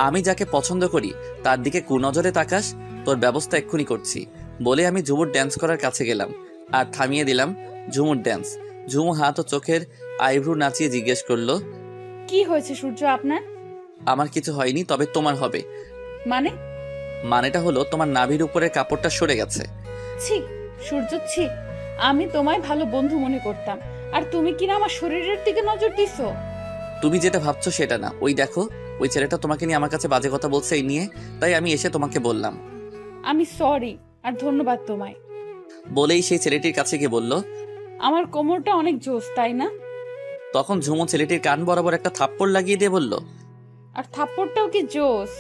আমি যাকে পছন্দ করি তার দিকে কুনজরে তাকাস, তোর ব্যবস্থা এক্ষুনি করছি। বলে আমি ঝুমুর ড্যান্স করার কাছে গেলাম আর থামিয়ে দিলাম ঝুমুর ড্যান্স। ঝুমু হাত ও চোখের আইব্রু নাচিয়ে জিজ্ঞেস করলো, কি হয়েছে সূর্য আপনার? আমার কিছু হয়নি, তবে তোমার হবে। মানেটা হলো তোমার নাভির উপরের কাপড়টা সরে গেছে। ছি সূর্য ছি, আমি তোমায় ভালো বন্ধু মনে করতাম, আর তুমি কিনা আমার শরীরের দিকে নজর দিছো। তুমি যেটা ভাবছো সেটা না, ওই দেখো ওই ছেলেটা তোমাকে নিয়ে আমার কাছে বাজে কথা বলছে এই নিয়ে, তাই আমি এসে তোমাকে বললাম। আমি সরি আর ধন্যবাদ তোমায়। বলেই সেই ছেলেটির কাছে গিয়ে বলল, আমার কোমরটা অনেক জোস তাই না? তখন ঝুমু ছেলেটির কান বরাবর একটা থাপ্পড় লাগিয়ে দিয়ে বলল, আর থাপ্পড়টাও কি জোস?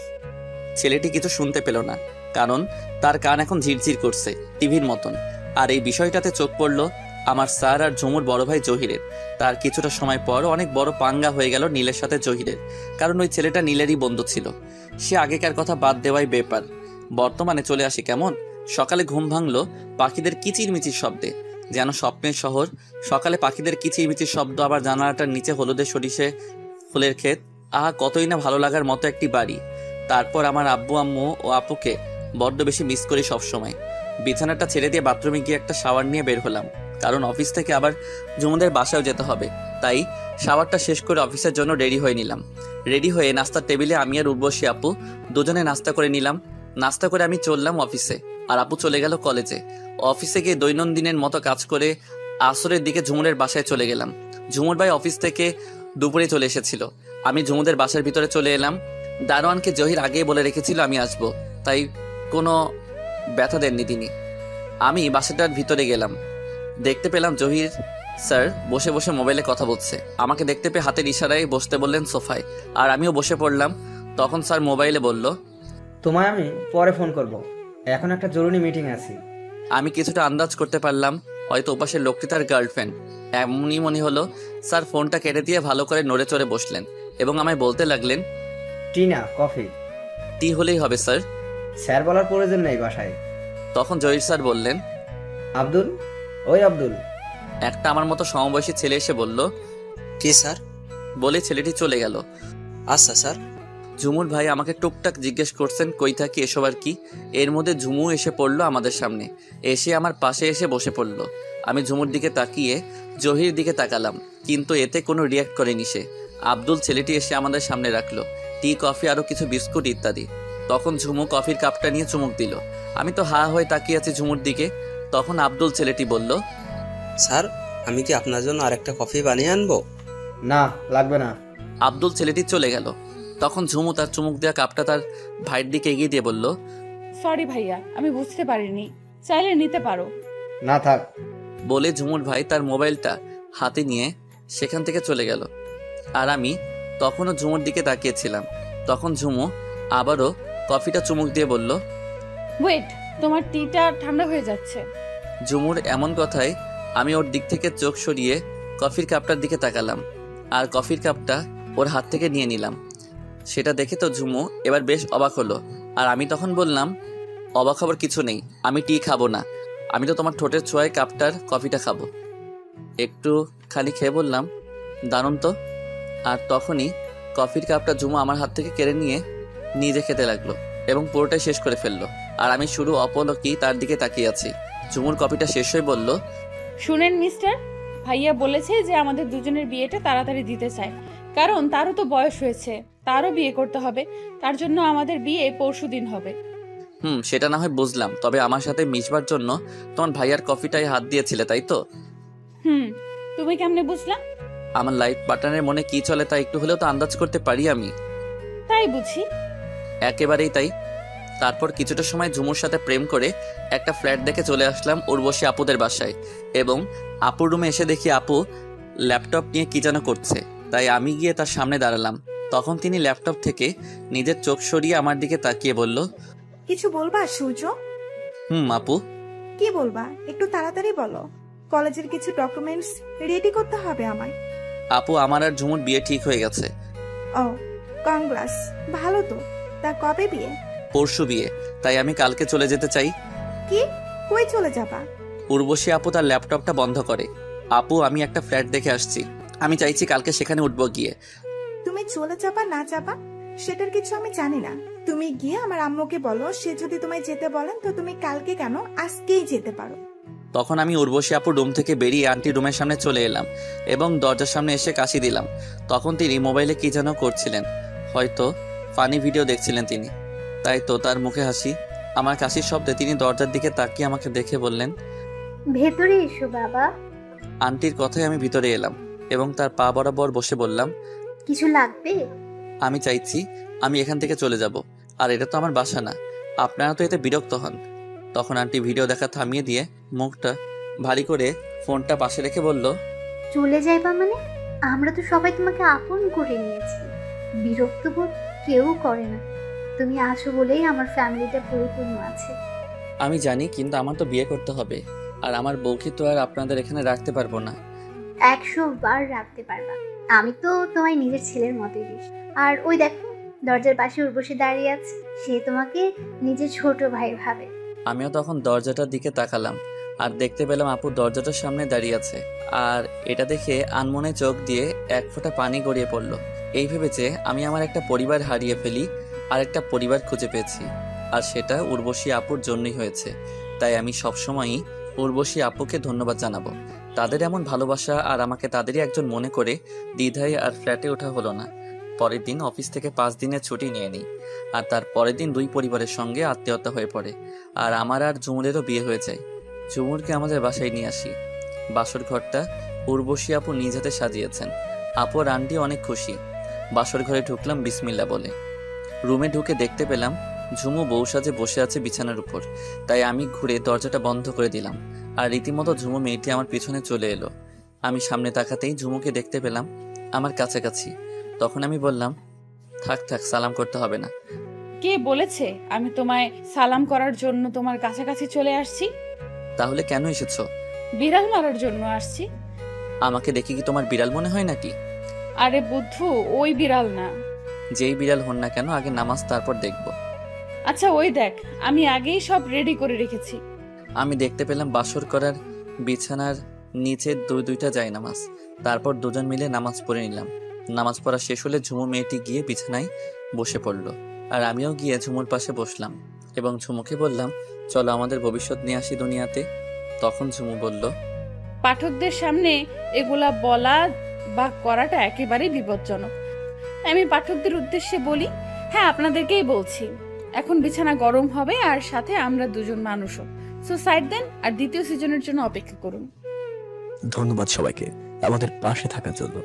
ছেলেটি কিছু শুনতে পেল না, কারণ তার কান এখন ঝিরঝির করছে টিভির মতন। আর এই বিষয়টাতে চোখ পড়লো আমার স্যার আর ঝুমুর বড় ভাই জহিরের। তার কিছুটা সময় পর অনেক বড় পাঙ্গা হয়ে গেল নীলের সাথে জহিরের, কারণ ওই ছেলেটা নীলেরই বন্ধু ছিল। সে আগেকার কথা বাদ দেওয়াই বেপার। বর্তমানে চলে আসি কেমন, সকালে ঘুম ভাঙলো পাখিদের কিচিরমিচির শব্দে, যেন স্বপ্নের শহর। সকালে পাখিদের কিচিরমিচির শব্দ, আবার জানালাটার নিচে হলুদের সরিষে ফুলের ক্ষেত, আহা কতই না ভালো লাগার মতো একটি বাড়ি। তারপর আমার আব্বু আম্মু ও আপুকে বড্ড বেশি মিস করি সবসময়। বিছানাটা ছেড়ে দিয়ে বাথরুমে গিয়ে একটা শাওয়ার নিয়ে বের হলাম, কারণ অফিস থেকে আবার ঝুমুদের বাসায়ও যেতে হবে। তাই শাওয়ারটা শেষ করে অফিসের জন্য রেডি হয়ে নিলাম। রেডি হয়ে নাস্তার টেবিলে আমি আর উর্বশী আপু দুজনে নাস্তা করে নিলাম। নাস্তা করে আমি চললাম অফিসে, আর আপু চলে গেল কলেজে। অফিসে গিয়ে দৈনন্দিনের মতো কাজ করে আসরের দিকে ঝুমুরের বাসায় চলে গেলাম। ঝুমুর ভাই অফিস থেকে দুপুরে চলে এসেছিল। আমি ঝুমুদের বাসার ভিতরে চলে এলাম। দারোয়ানকে জহির আগেই বলে রেখেছিল আমি আসবো, তাই কোনো ব্যথা দেননি তিনি। আমি বাসাটার ভিতরে গেলাম, দেখতে পেলাম জহির স্যার বসে বসে মোবাইলে কথা বলছে। আমাকে দেখতে পেয়ে হাতের ইশারায় বসতে বললেন সোফায়, আর আমিও বসে পড়লাম। তখন স্যার মোবাইলে বলল, তোমায় আমি পরে ফোন করব, এখন একটা জরুরি মিটিং আছে। আমি কিছুটা আন্দাজ করতে পারলাম হয়তো ওপাশের লোকটি তার গার্লফ্রেন্ড। এমনই মনে হলো। স্যার ফোনটা কেটে দিয়ে ভালো করে নড়ে চড়ে বসলেন এবং আমায় বলতে লাগলেন, টি না কফি? টি হলেই হবে স্যার। স্যার বলার প্রয়োজন নেই বাসায়। তখন জহির স্যার বললেন, আব্দুল, ওই আব্দুল। একটা আমার মতো সমবয়সী ছেলে এসে বলল, কি স্যার? বলে ছেলেটি চলে গেল। আচ্ছা স্যার। ঝুমুর ভাই আমাকে টুকটাক জিজ্ঞেস করছেন কই থাকি এসব আর কি। এর মধ্যে ঝুমু এসে পড়লো আমাদের সামনে, এসে আমার পাশে এসে বসে পড়লো। আমি ঝুমুর দিকে তাকিয়ে জহির দিকে তাকালাম, কিন্তু এতে কোনো রিয়াক্ট করেনি সে। আব্দুল ছেলেটি এসে আমাদের সামনে রাখলো টি, কফি, আরো কিছু বিস্কুট ইত্যাদি। তখন ঝুমু কফির কাপটা নিয়ে চুমুক দিল। আমি তো হা হয়ে তাকিয়ে আছি ঝুমুর দিকে। তখন আব্দুল ছেলেটি বলল, স্যার আমি কি আপনার জন্য আরেকটা কফি বানিয়ে আনবো? না লাগবে না। আব্দুল ছেলেটি চলে গেল। তখন ঝুমু তার চুমুক দেওয়া কাপটা তার ভাইয়ের দিকে এগিয়ে দিয়ে বলল, সরি ভাইয়া, আমি বুঝতে পারিনি, চাইলে নিতে পারো। না থাক। বলে ঝুমুর ভাই তার মোবাইলটা হাতে নিয়ে সেখান থেকে চলে গেল। আর আমি তখনও ঝুমুর দিকে তাকিয়েছিলাম। তখন ঝুমু আবারও কফিটা চুমুক দিয়ে বলল, ওয়েট, তোমার টিটা ঠান্ডা হয়ে যাচ্ছে। ঝুমুর এমন কথায় আমি ওর দিক থেকে চোখ সরিয়ে কফির কাপটার দিকে তাকালাম, আর কফির কাপটা ওর হাত থেকে নিয়ে নিলাম। সেটা দেখে তো ঝুমু এবার বেশ অবাক হলো। আর আমি তখন বললাম, অবাক হবার কিছু নেই, আমি টি খাবো না, আমি তো তোমার ঠোঁটের ছোঁয়ায় কাপটার কফিটা খাবো। একটু খালি খেয়ে বললাম, দারুণ তো। আর তখনই কফির কাপটা ঝুমু আমার হাত থেকে কেড়ে নিয়ে নিজে খেতে লাগলো এবং পুরোটাই শেষ করে ফেললো। আর আমি শুধু অপলকই তার দিকে তাকিয়ে আছি। ঝুমুর কফিটা শেষ হয়ে বলল, শুনেন মিস্টার, ভাইয়া বলেছে যে আমাদের দুজনের বিয়েটা তাড়াতাড়ি দিতে চায়, কারণ তারও তো বয়স হয়েছে, তারও বিয়ে করতে হবে। তার জন্য আমাদের বিয়ে পরশুদিন হবে। সেটা না হয় বুঝলাম, তবে আমার সাথে মিশবার জন্য তোমার ভাইয়ার কফিটাই হাত দিয়েছিলে, তাই তো? তুমি কেমনে বুঝলা? আমার লাইফ পার্টনারের মনে কি চলে তা একটু হলেও তো আন্দাজ করতে পারি আমি। তাই বুঝি? একেবারেই তাই। তারপর কিছুটা সময় ঝুমুর সাথে প্রেম করে একটা ফ্ল্যাট দেখে চলে আসলাম উর্বশী আপুদের বাসায়, এবং আপুর রুমে এসে দেখি আপু ল্যাপটপ নিয়ে কি যেন করছে। তাই আমি গিয়ে তার সামনে দাঁড়ালাম। তখন তিনি ল্যাপটপ থেকে নিজের চোখ সরিয়ে আমার দিকে তাকিয়ে বলল, কিছু বলবা সূর্য? আপু। কি বলবা? একটু তাড়াতাড়ি বলো, কলেজের কিছু ডকুমেন্টস রেডি করতে হবে আমায়। আপু, আমার আর ঝুমুর বিয়ে ঠিক হয়ে গেছে। ও, কংগ্রাস, ভালো তো। তা কবে বিয়ে? পরশু বিয়ে, তাই আমি কালকে চলে যেতে চাই। কি? কই চলে যাবা? উর্বশী আপু তার ল্যাপটপটা বন্ধ করে, আপু আমি একটা ফ্ল্যাট দেখে আসছি, আমি চাইছি কালকে সেখানে উঠবো গিয়ে। তুমি চলে যাবা না যাবা সেটার কিছু আমি জানি না। তুমি গিয়ে আমার আম্মুকে বলো, সে যদি তোমায় যেতে বলেন তো তুমি কালকে কেন আজকেই যেতে পারো। তখন আমি উর্বশী আপুর রুম থেকে বেরিয়ে আন্টির রুমের সামনে চলে এলাম এবং দরজার সামনে এসে কাশি দিলাম। তখন তিনি মোবাইলে কি যেন করছিলেন, হয়তো ফানি ভিডিও দেখছিলেন তিনি, তাই তো তার মুখে হাসি। আমার কাশির শব্দে তিনি দরজার দিকে তাকিয়ে আমাকে দেখে বললেন, ভেতরে এসো বাবা। আন্টির কথায় আমি ভিতরে এলাম এবং তার পা বরাবর বসে বললাম, কিছু লাগবে? আমি চাইছি আমি এখান থেকে চলে যাব, আর এটা তো আমার বাসা না, আপনারা তো এতে বিরক্ত হন। তখন আন্টি ভিডিও দেখা থামিয়ে দিয়ে মুখটা ভারী করে ফোনটা পাশে রেখে বলল, চলে যাইবা মানে? আমরা তো সবাই তোমাকে আপন করে নিয়েছি, বিরক্ত বোধ কেউ করে না। তুমি আছো বলেই আমার ফ্যামিলিটা পরিপূর্ণ আছে। আমি জানি, কিন্তু আমার তো বিয়ে করতে হবে, আর আমার বউকে তো আর আপনাদের এখানে রাখতে পারবো না। 100 বার রাখতে পারবা, আমি তো তোমায় নিজের ছেলের মতোই দিস। আর ওই দেখো, দরজার পাশে উর্বশী দাঁড়িয়ে আছে, সে তোমাকে নিজের ছোট ভাই ভাবে। আমিও তখন দরজাটার দিকে তাকালাম আর দেখতে পেলাম আপু দরজাটার সামনে দাঁড়িয়ে আছে, আর এটা দেখে আনমনে চোখ দিয়ে এক ফোঁটা পানি গড়িয়ে পড়লো। এই ভেবেছে আমি আমার একটা পরিবার হারিয়ে ফেলি আর একটা পরিবার খুঁজে পেয়েছি, আর সেটা উর্বশী আপুর জন্যই হয়েছে। তাই আমি সবসময়ই উর্বশী আপুকে ধন্যবাদ জানাবো। তাদের এমন ভালোবাসা, আর আমাকে তাদেরই একজন মনে করে দ্বিধায় আর ফ্ল্যাটে ওঠা হলো না। পরের দিন অফিস থেকে 5 দিনের ছুটি নিয়ে নিই, আর তার পরের দিন 2 পরিবারের সঙ্গে আত্মীয়তা হয়ে পড়ে, আর আমার আর ঝুমুরেরও বিয়ে হয়ে যায়। ঝুমুরকে আমাদের বাসায় নিয়ে আসি। বাসর ঘরটা উর্বশী আপু নিজ হাতে সাজিয়েছেন। আপু আর আন্টি অনেক খুশি। বাসর ঘরে ঢুকলাম বিসমিল্লা বলে। রুমে ঢুকে দেখতে পেলাম ঝুমু বউ সাজে বসে আছে বিছানার উপর, তাই আমি ঘুরে দরজাটা বন্ধ করে দিলাম, আর রীতিমতো ঝুমু মেয়েটি আমার পিছনে চলে এলো। আমি সামনে তাকাতেই ঝুমুকে দেখতে পেলাম আমার কাছাকাছি। তখন আমি বললাম, থাক থাক, সালাম করতে হবে না। কে বলেছে আমি তোমায় সালাম করার জন্য তোমার কাছাকাছি চলে আসছি? তাহলে কেন এসেছো? বিড়াল মারার জন্য আসছি। আমাকে দেখে কি তোমার বিড়াল মনে হয় নাকি? আরে বুদ্ধু, ওই বিড়াল না। যেই বিড়াল হন না কেন, আগে নামাজ, তারপর দেখব। আচ্ছা ওই দেখ, আমি আগেই সব রেডি করে রেখেছি। আমি দেখতে পেলাম বাসর করার বিছানার নিচে দুইটা জায়নামাজ। তারপর দুজন মিলে নামাজ পড়ে নিলাম। নামাজ পড়া শেষ হলে ঝুমু মেয়েটি গিয়ে বিছানায় বসে পড়ল, আর আমিও গিয়ে ঝুমুর পাশে বসলাম এবং ঝুমুকে বললাম, চলো আমাদের ভবিষ্যৎ নিয়ে আসি দুনিয়াতে। তখন ঝুমু বলল, পাঠকদের সামনে এগুলা বলা বা করাটা একেবারেই বিপজ্জনক। আমি পাঠকদের উদ্দেশ্যে বলি, হ্যাঁ আপনাদেরকেই বলছি, এখন বিছানা গরম হবে, আর সাথে আমরা দুজন মানুষও। সো সাইড দেন আর দ্বিতীয় সিজনের জন্য অপেক্ষা করুন। ধন্যবাদ সবাইকে আমাদের পাশে থাকার জন্য।